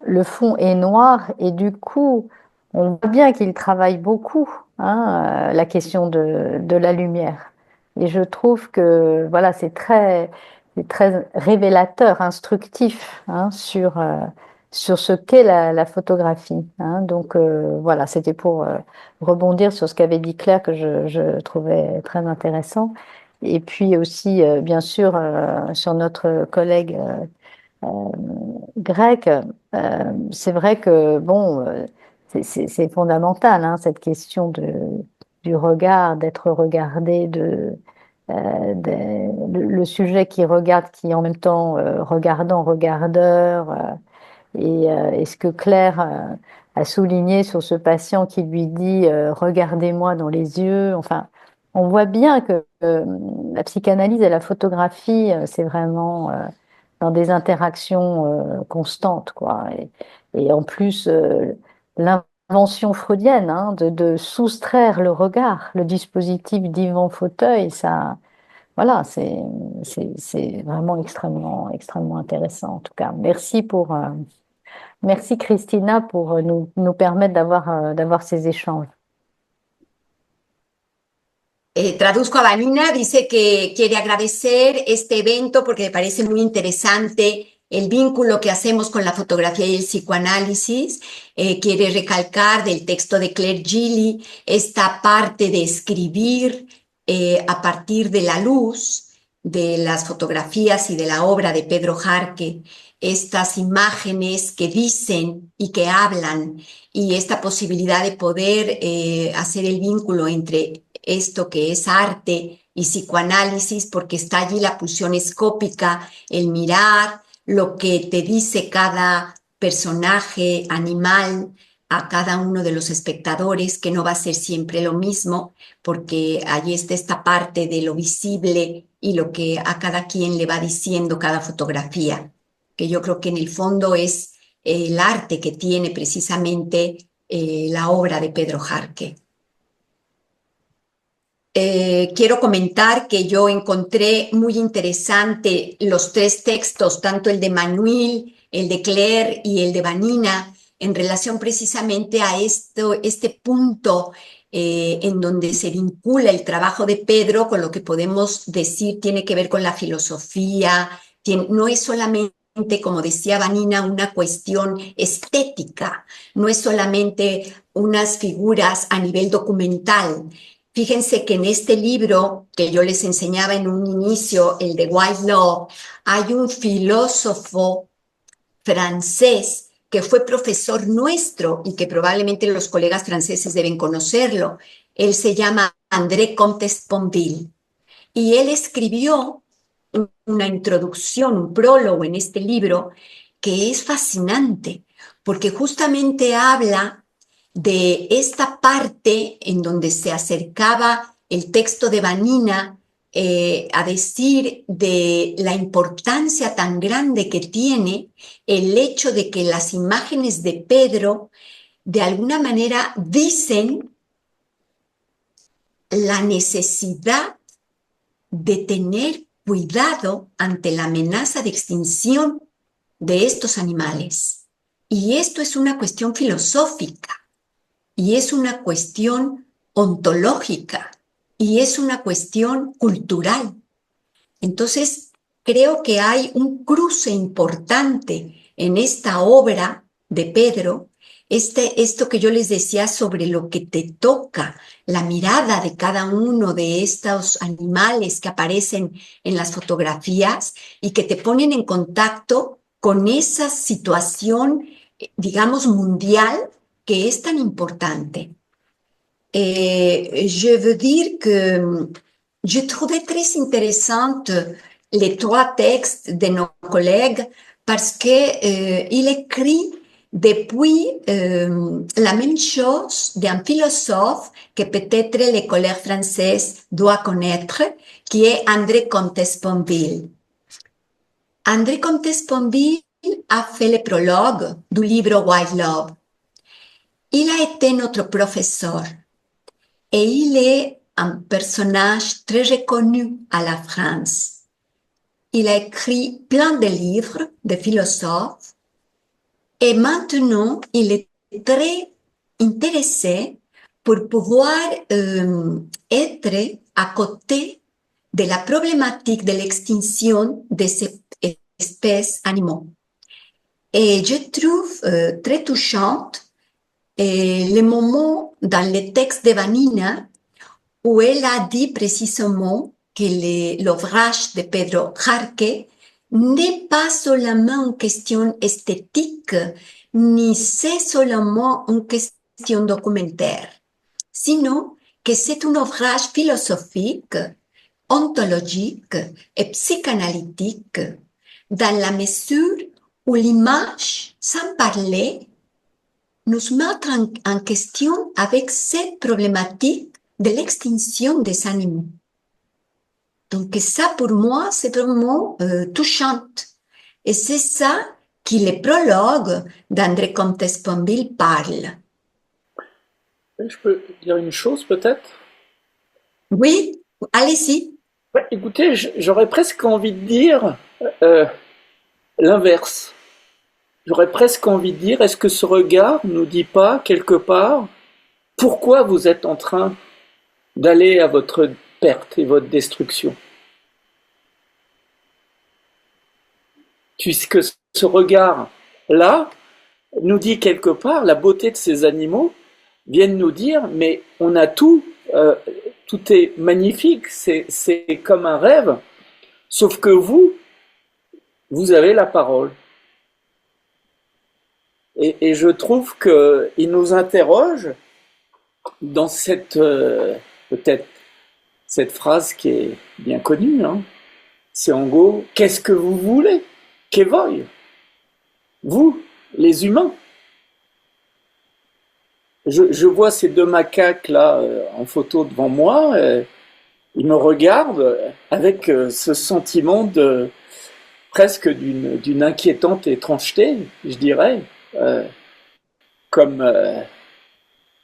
le fond est noir et du coup, on voit bien qu'il travaille beaucoup la question de la lumière. Et je trouve que voilà, c'est très révélateur, instructif sur ce qu'est la photographie. Donc voilà, c'était pour rebondir sur ce qu'avait dit Claire que je trouvais très intéressant. Et puis aussi, bien sûr, sur notre collègue grec, c'est vrai que bon, c'est fondamental, cette question du regard, d'être regardé, le sujet qui regarde, qui en même temps regardant, regardeur. et ce que Claire a souligné sur ce patient qui lui dit regardez-moi dans les yeux. Enfin, on voit bien que la psychanalyse et la photographie, c'est vraiment dans des interactions constantes, quoi. Et en plus, l'invention freudienne, hein, de soustraire le regard, le dispositif divan-fauteuil, ça, voilà, c'est vraiment extrêmement intéressant, en tout cas. Merci Christina pour nous permettre d'avoir ces échanges. Traduzco a Vanina, dice que quiere agradecer este evento porque le parece muy interesante el vínculo que hacemos con la fotografía y el psicoanálisis. Quiere recalcar del texto de Claire Gilly esta parte de escribir a partir de la luz de las fotografías y de la obra de Pedro Jarque, estas imágenes que dicen y que hablan, y esta posibilidad de poder hacer el vínculo entre esto que es arte y psicoanálisis, porque está allí la pulsión escópica, el mirar, lo que te dice cada personaje, animal, a cada uno de los espectadores, que no va a ser siempre lo mismo, porque allí está esta parte de lo visible y lo que a cada quien le va diciendo cada fotografía, que yo creo que en el fondo es el arte que tiene precisamente la obra de Pedro Jarque. Quiero comentar que yo encontré muy interesante los tres textos, tanto el de Manuel, el de Claire y el de Vanina, en relación precisamente a este punto en donde se vincula el trabajo de Pedro con lo que podemos decir tiene que ver con la filosofía, no es solamente, como decía Vanina, una cuestión estética, no es solamente unas figuras a nivel documental. Fíjense que en este libro que yo les enseñaba en un inicio, el de White Love, hay un filósofo francés que fue profesor nuestro y que probablemente los colegas franceses deben conocerlo. Él se llama André Comte-Sponville y él escribió una introducción, un prólogo en este libro que es fascinante porque justamente habla de esta parte en donde se acercaba el texto de Vanina a decir de la importancia tan grande que tiene el hecho de que las imágenes de Pedro de alguna manera dicen la necesidad de tener cuidado ante la amenaza de extinción de estos animales. Y esto es una cuestión filosófica. Y es una cuestión ontológica y es una cuestión cultural. Entonces, creo que hay un cruce importante en esta obra de Pedro, esto que yo les decía sobre lo que te toca, la mirada de cada uno de estos animales que aparecen en las fotografías y que te ponen en contacto con esa situación, digamos, mundial que es tan importante. Je veux dire que je trouvais très intéressante les trois textes de nos collègues parce que il écrit depuis la même chose d'un philosophe que peut-être les collègues françaises doivent connaître, qui est André Comte-Sponville. André Comte-Sponville a fait le prologue du livre White Love. Il a été notre professeur et il est un personnage très reconnu à la France. Il a écrit plein de livres de philosophes et maintenant il est très intéressé pour pouvoir être à côté de la problématique de l'extinction de ces espèces animaux. Et je trouve très touchante le moment dans le texte de Vanina où elle a dit précisément que l'ouvrage de Pedro Jarque n'est pas seulement une question esthétique, ni c'est seulement une question documentaire, sinon que c'est un ouvrage philosophique, ontologique et psychanalytique, dans la mesure où l'image, sans parler, nous met en question avec cette problématique de l'extinction des animaux. Donc ça, pour moi, c'est vraiment touchant. Et c'est ça que le prologue d'André Comte Sponville parle. Je peux dire une chose peut-être? Oui, allez-y. Ouais, écoutez, j'aurais presque envie de dire l'inverse. J'aurais presque envie de dire, est-ce que ce regard nous dit pas quelque part pourquoi vous êtes en train d'aller à votre perte et votre destruction? Puisque ce regard-là nous dit quelque part la beauté de ces animaux, viennent nous dire, mais on a tout, tout est magnifique, c'est comme un rêve, sauf que vous avez la parole. Et je trouve qu'il nous interroge dans cette, peut-être, cette phrase qui est bien connue, hein. C'est en gros, qu'est-ce que vous voulez? Que voy? Vous, les humains. Je vois ces deux macaques là en photo devant moi, ils me regardent avec ce sentiment de presque d'une inquiétante étrangeté, je dirais, comme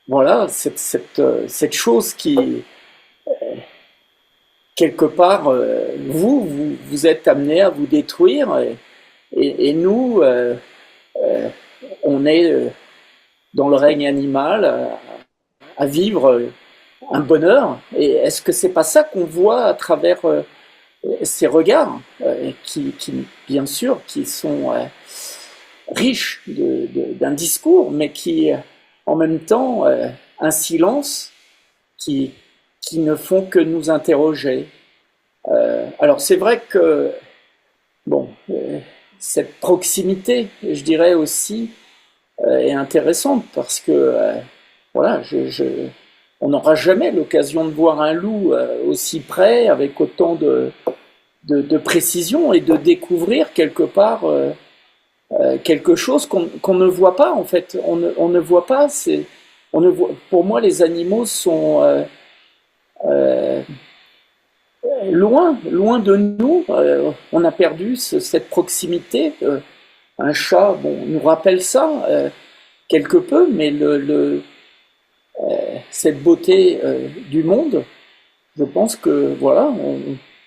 voilà cette chose qui quelque part vous êtes amené à vous détruire et nous on est dans le règne animal à vivre un bonheur. Et est-ce que c'est pas ça qu'on voit à travers ces regards qui bien sûr qui sont riches d'un discours, mais qui en même temps un silence qui ne font que nous interroger. Alors c'est vrai que bon, cette proximité, je dirais aussi, est intéressante parce que voilà, on n'aura jamais l'occasion de voir un loup aussi près, avec autant de précision et de découvrir quelque part quelque chose qu'on ne voit pas en fait. On ne voit pas. Pour moi, les animaux sont loin de nous. On a perdu cette proximité. Un chat, bon, nous rappelle ça quelque peu, mais cette beauté du monde, je pense que voilà,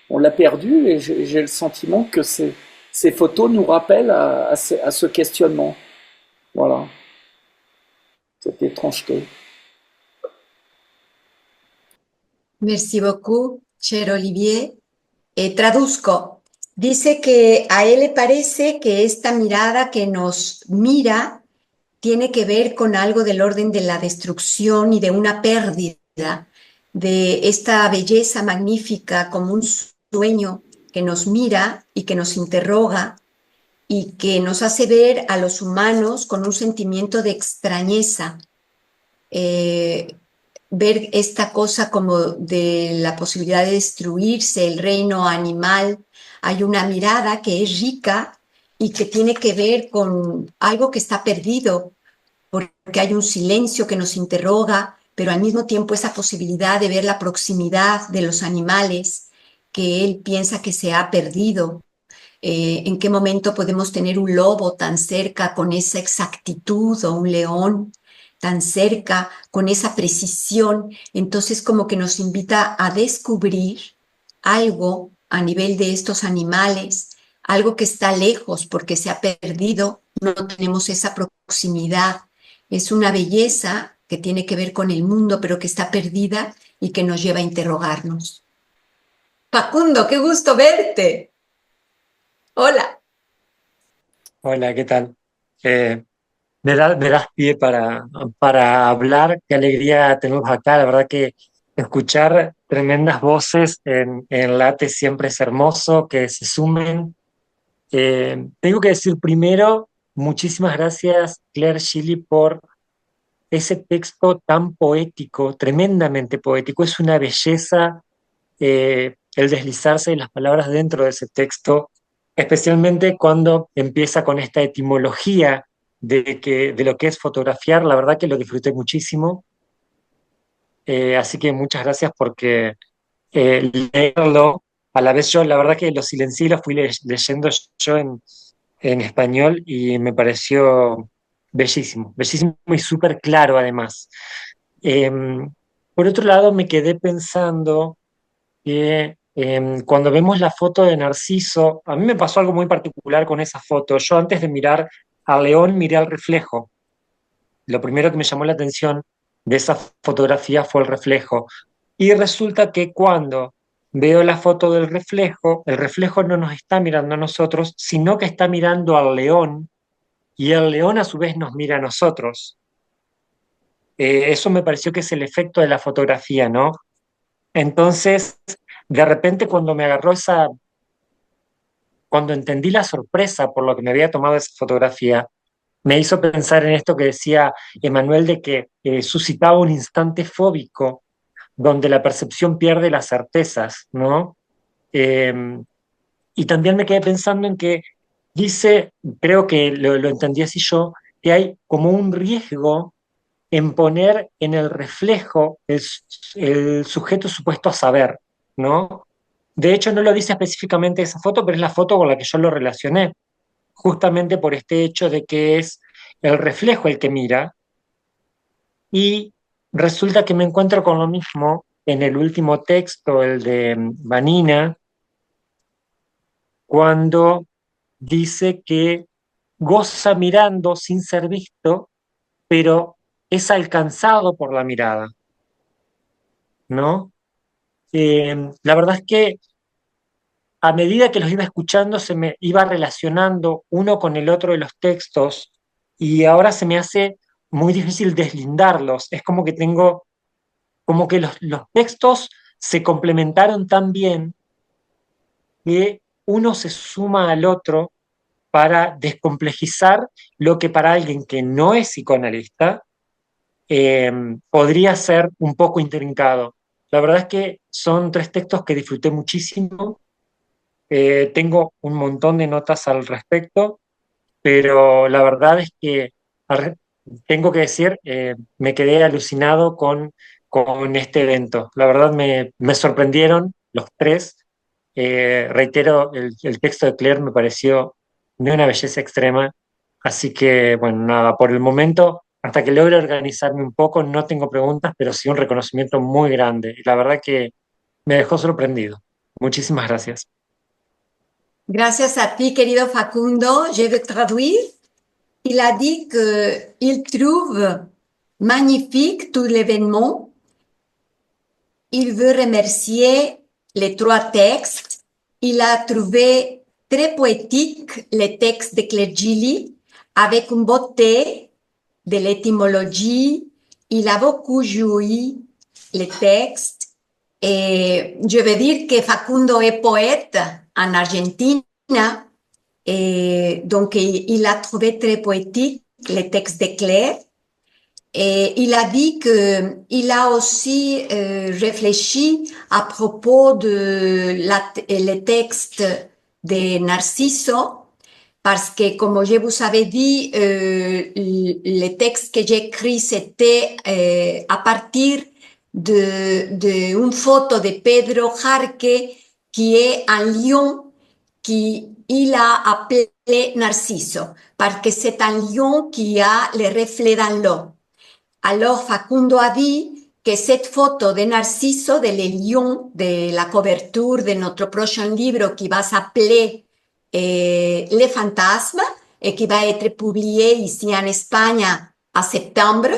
on l'a perdu et j'ai le sentiment que ces photos nous rappellent à ce questionnement. Voilà, cette étrangeté. Merci beaucoup, cher Olivier. Traduzco. Dice que a él le parece que esta mirada que nos mira tiene que ver con algo del orden de la destrucción y de una pérdida de esta belleza magnífica como un sueño que nos mira y que nos interroga y que nos hace ver a los humanos con un sentimiento de extrañeza, ver esta cosa como de la posibilidad de destruirse el reino animal. Hay una mirada que es rica y que tiene que ver con algo que está perdido, porque hay un silencio que nos interroga, pero al mismo tiempo esa posibilidad de ver la proximidad de los animales que él piensa que se ha perdido. ¿En qué momento podemos tener un lobo tan cerca con esa exactitud o un león tan cerca con esa precisión? Entonces como que nos invita a descubrir algo a nivel de estos animales, algo que está lejos porque se ha perdido, no tenemos esa proximidad. Es una belleza que tiene que ver con el mundo, pero que está perdida y que nos lleva a interrogarnos. Facundo, qué gusto verte. Hola. Hola, ¿qué tal? Me das pie para hablar. Qué alegría tenerlos acá. La verdad que escuchar tremendas voces en Late siempre es hermoso, que se sumen. Tengo que decir primero, muchísimas gracias, Claire Shelley, por ese texto tan poético, tremendamente poético. Es una belleza el deslizarse de las palabras dentro de ese texto. especialmente cuando empieza con esta etimología de lo que es fotografiar. La verdad que lo disfruté muchísimo. Así que muchas gracias porque leerlo, a la vez yo, la verdad que lo silencié y lo fui leyendo yo en español y me pareció bellísimo, bellísimo y súper claro además. Eh, por otro lado, me quedé pensando que cuando vemos la foto de Narciso, a mí me pasó algo muy particular con esa foto. Yo antes de mirar al león miré al reflejo. Lo primero que me llamó la atención de esa fotografía fue el reflejo. Y resulta que cuando veo la foto del reflejo, el reflejo no nos está mirando a nosotros, sino que está mirando al león y el león a su vez nos mira a nosotros. Eso me pareció que es el efecto de la fotografía, ¿no? Entonces, de repente cuando entendí la sorpresa por lo que me había tomado esa fotografía, me hizo pensar en esto que decía Emanuel de que suscitaba un instante fóbico donde la percepción pierde las certezas, ¿no? Eh, y también me quedé pensando en que dice, creo que lo entendí así yo, que hay como un riesgo en poner en el reflejo el sujeto supuesto a saber, ¿no? De hecho, no lo dice específicamente esa foto, pero es la foto con la que yo lo relacioné, justamente por este hecho de que es el reflejo el que mira, y resulta que me encuentro con lo mismo en el último texto, el de Vanina, cuando dice que goza mirando sin ser visto, pero es alcanzado por la mirada, ¿no? La verdad es que a medida que los iba escuchando se me iba relacionando uno con el otro de los textos y ahora se me hace muy difícil deslindarlos. Es como que como que los textos se complementaron tan bien que uno se suma al otro para descomplejizar lo que para alguien que no es psicoanalista eh, podría ser un poco intrincado. La verdad es que son tres textos que disfruté muchísimo. Tengo un montón de notas al respecto, pero la verdad es que ar- tengo que decir, me quedé alucinado con este evento. La verdad me sorprendieron los tres. Reitero, el texto de Claire me pareció de una belleza extrema. Así que, bueno, nada, por el momento, hasta que logre organizarme un poco, no tengo preguntas, pero sí un reconocimiento muy grande. Y la verdad que me dejó sorprendido. Muchísimas gracias. Gracias a ti, querido Facundo. Je vais traduire. Il a dit qu'il trouve magnifique tout l'événement. Il veut remercier les trois textes. Il a trouvé très poétique les textes de Claire Gilly avec une beauté de l'étymologie. Il a beaucoup joui les textes. Et je veux dire que Facundo est poète en Argentine. Et donc, il a trouvé très poétique les textes de Claire. Et il a dit qu'il a aussi réfléchi à propos de les textes de Narciso, parce que, comme je vous avais dit, les textes que j'ai écrits, c'était à partir d'une photo de Pedro Jarque, qui est un lion qu'il a appelé Narciso, parce que c'est un lion qui a les reflets dans l'eau. Alors Facundo a dit que cette photo de Narciso, de le lion, de la couverture de notre prochain livre qui va s'appeler Les Fantasmes et qui va être publié ici en Espagne en septembre.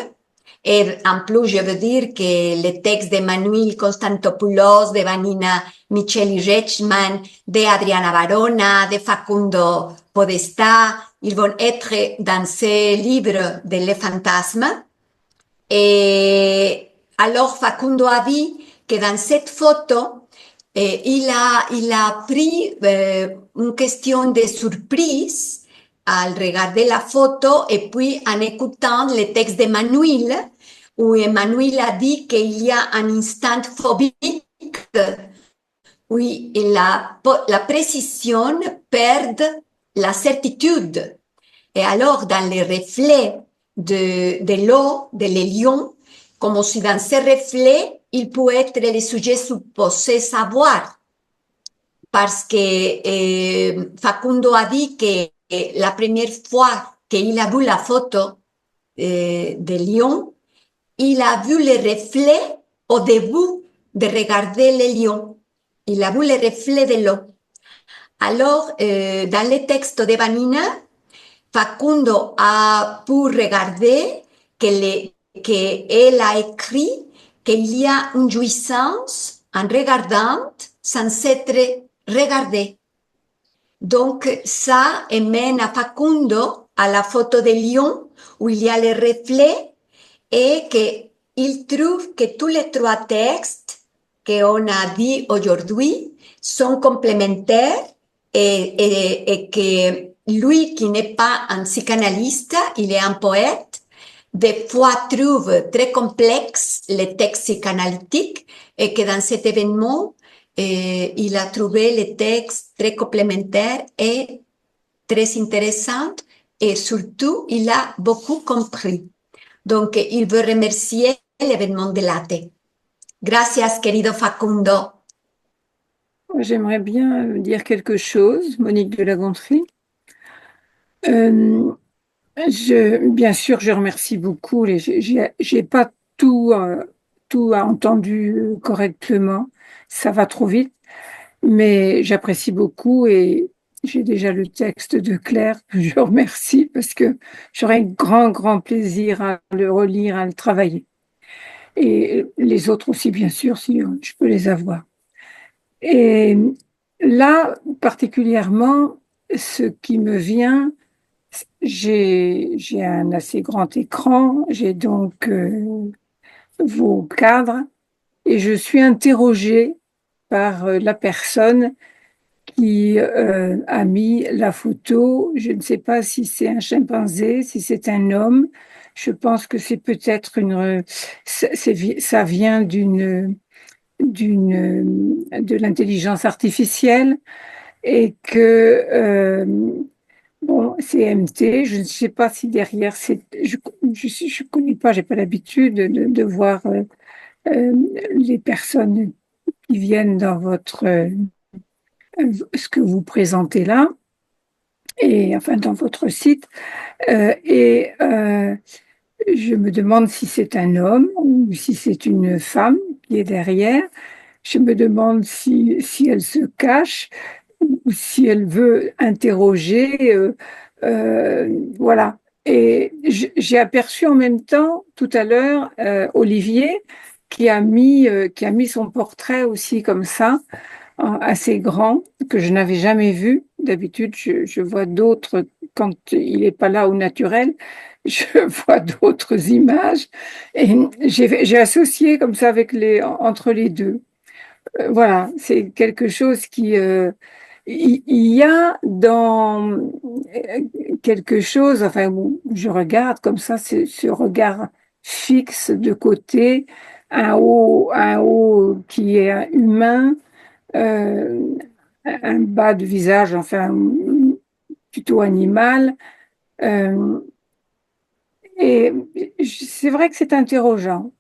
Et en plus, je veux dire que les textes d'Emmanuel Constantopoulos, de Vanina Micheli Rechman, de Adriana Barona, de Facundo Podestá, ils vont être dans ce livre de Les Fantasmes. Et alors Facundo a dit que dans cette photo, il a pris une question de surprise al regarder la photo et puis en écoutant le texte d'Emmanuel, où Emmanuel a dit qu'il y a un instant phobique Oui, et la précision perd la certitude. Et alors, dans les reflets de l'eau, de l'élion, comme si dans ces reflets, il peut être le sujet supposé savoir. Parce que Facundo a dit que la première fois qu'il a vu la photo de lion, il a vu les reflets au début de regarder les lions. Il a vu les reflets de l'eau. Alors, dans le texte de Vanina, Facundo a pu regarder qu'elle a écrit qu'il y a une jouissance en regardant sans être regardé. Donc, ça mène à Facundo à la photo de lion où il y a les reflets et qu'il trouve que tous les trois textes qu'on a dit aujourd'hui sont complémentaires et que lui qui n'est pas un psychanalyste, il est un poète, des fois trouve très complexes les textes psychanalytiques et que dans cet événement, il a trouvé les textes très complémentaires et très intéressants et surtout, il a beaucoup compris. Donc, il veut remercier l'événement de l'ATE. Gracias, querido Facundo. J'aimerais bien dire quelque chose, Monique de la Gontrie. Bien sûr, je remercie beaucoup. J'ai pas tout entendu correctement. Ça va trop vite, mais j'apprécie beaucoup et j'ai déjà le texte de Claire que je remercie parce que j'aurai grand plaisir à le relire, à le travailler. Et les autres aussi, bien sûr, si je peux les avoir. Et là, particulièrement, ce qui me vient, j'ai un assez grand écran, j'ai donc vos cadres, et je suis interrogée par la personne qui a mis la photo. Je ne sais pas si c'est un chimpanzé, si c'est un homme. Je pense que c'est peut-être ça vient de l'intelligence artificielle et que bon, c'est MT. Je ne sais pas si derrière je connais pas, j'ai pas l'habitude de voir les personnes qui viennent dans ce que vous présentez là et enfin dans votre site je me demande si c'est un homme ou si c'est une femme qui est derrière. Je me demande si elle se cache ou si elle veut interroger. Voilà. Et j'ai aperçu en même temps, tout à l'heure, Olivier, qui a mis son portrait aussi comme ça, assez grand, que je n'avais jamais vu. D'habitude, je vois d'autres, quand il n'est pas là au naturel, je vois d'autres images. Et j'ai associé comme ça entre les deux. Voilà, c'est quelque chose qui... il y a dans quelque chose, enfin, où je regarde comme ça, ce regard fixe de côté, un haut qui est humain, euh, un bas de visage, enfin, plutôt animal. Euh, et c'est vrai que c'est interrogeant.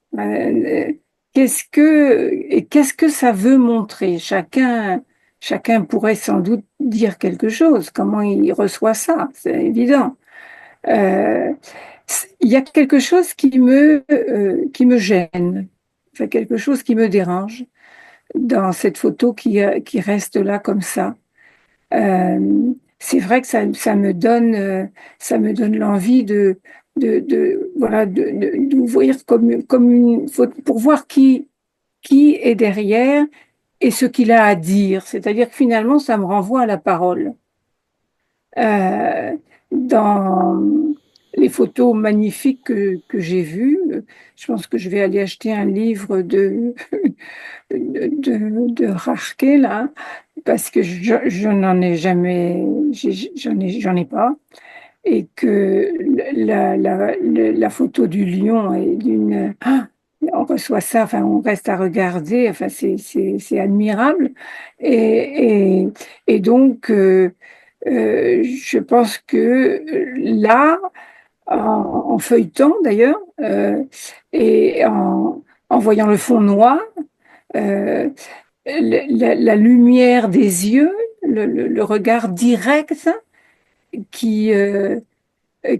Qu'est-ce que ça veut montrer? Chacun pourrait sans doute dire quelque chose. Comment il reçoit ça? C'est évident. Euh, il y a quelque chose qui me gêne, enfin, quelque chose qui me dérange dans cette photo qui reste là comme ça. C'est vrai que ça me donne l'envie voilà, d'ouvrir comme une photo pour voir qui est derrière et ce qu'il a à dire. C'est-à-dire que finalement, ça me renvoie à la parole. Dans les photos magnifiques que j'ai vues, je pense que je vais aller acheter un livre de Rarke, là, parce que je n'en ai jamais, j'en ai pas, et que la photo du lion est on reçoit ça, enfin, on reste à regarder, enfin, c'est admirable. Et, et donc, je pense que là, en feuilletant d'ailleurs, et en voyant le fond noir, euh, la lumière des yeux, le regard direct qui, euh, euh,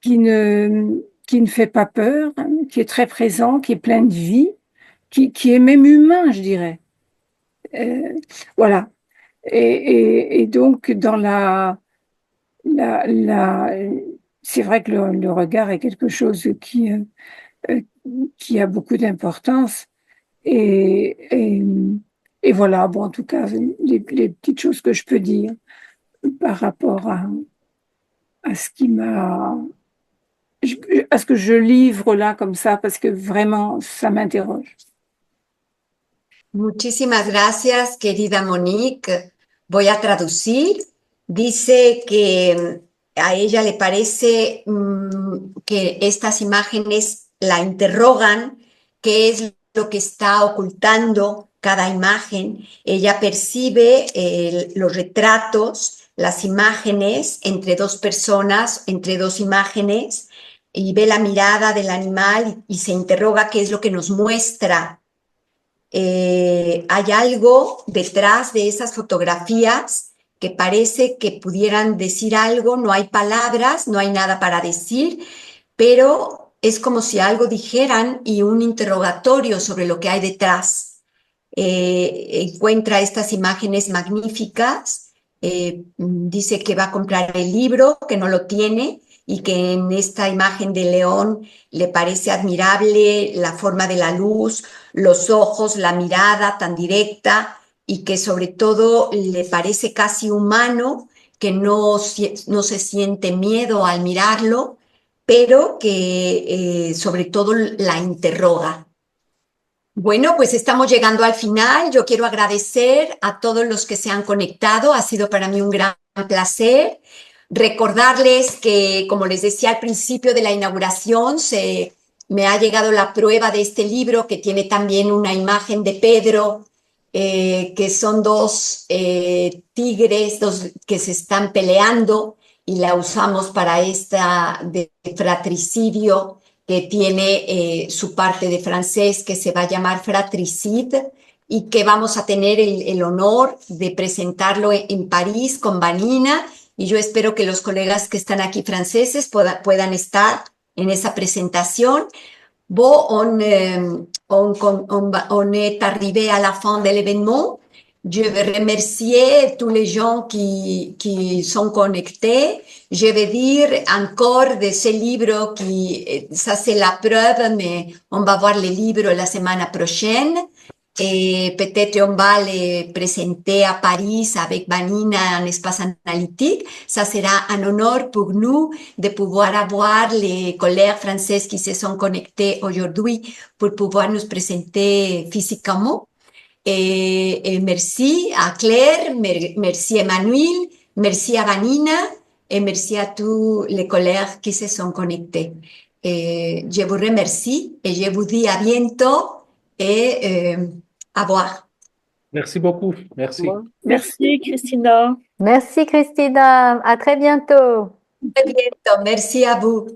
qui ne fait pas peur, hein, qui est très présent, qui est plein de vie, qui est même humain, je dirais. Euh, voilà. Et donc, dans la, la, c'est vrai que le regard est quelque chose euh, qui a beaucoup d'importance. Et, et, et voilà, bon, en tout cas, les petites choses que je peux dire par rapport à ce qui m'a, à ce que je livre là comme ça, parce que vraiment, ça m'interroge. Muchísimas gracias, querida Monique. Voy a traducir. Dice que a ella le parece que estas imágenes la interrogan, qué es lo que está ocultando cada imagen. Ella percibe los retratos, las imágenes entre dos personas, entre dos imágenes, y ve la mirada del animal y se interroga qué es lo que nos muestra. Hay algo detrás de esas fotografías que parece que pudieran decir algo, no hay palabras, no hay nada para decir, pero es como si algo dijeran y un interrogatorio sobre lo que hay detrás. Encuentra estas imágenes magníficas, dice que va a comprar el libro, que no lo tiene, y que en esta imagen de león le parece admirable la forma de la luz, los ojos, la mirada tan directa, y que sobre todo le parece casi humano, que no se siente miedo al mirarlo, pero que sobre todo la interroga. Bueno, pues estamos llegando al final. Yo quiero agradecer a todos los que se han conectado. Ha sido para mí un gran placer. Recordarles que, como les decía al principio de la inauguración, me ha llegado la prueba de este libro que tiene también una imagen de Pedro, que son dos tigres que se están peleando, y la usamos para esta de fratricidio, que tiene su parte de francés, que se va a llamar Fratricide, y que vamos a tener el honor de presentarlo en París con Vanina, y yo espero que los colegas que están aquí franceses puedan estar en esa presentación. Bon, on est arrivé à la fin de l'événement. Je veux remercier tous les gens qui sont connectés. Je vais dire encore de ce livre ça c'est la preuve, mais on va voir les livres la semaine prochaine. Et peut-être on va les présenter à Paris avec Vanina en espace analytique. Ça sera un honneur pour nous de pouvoir avoir les collègues français qui se sont connectés aujourd'hui pour pouvoir nous présenter physiquement. Et merci à Claire, merci Emmanuel, merci à Vanina et merci à tous les collègues qui se sont connectés. Et je vous remercie et je vous dis à bientôt et à voir. Merci beaucoup. Merci. Merci, Christina. Merci Christina, à très bientôt. À très bientôt. Merci à vous.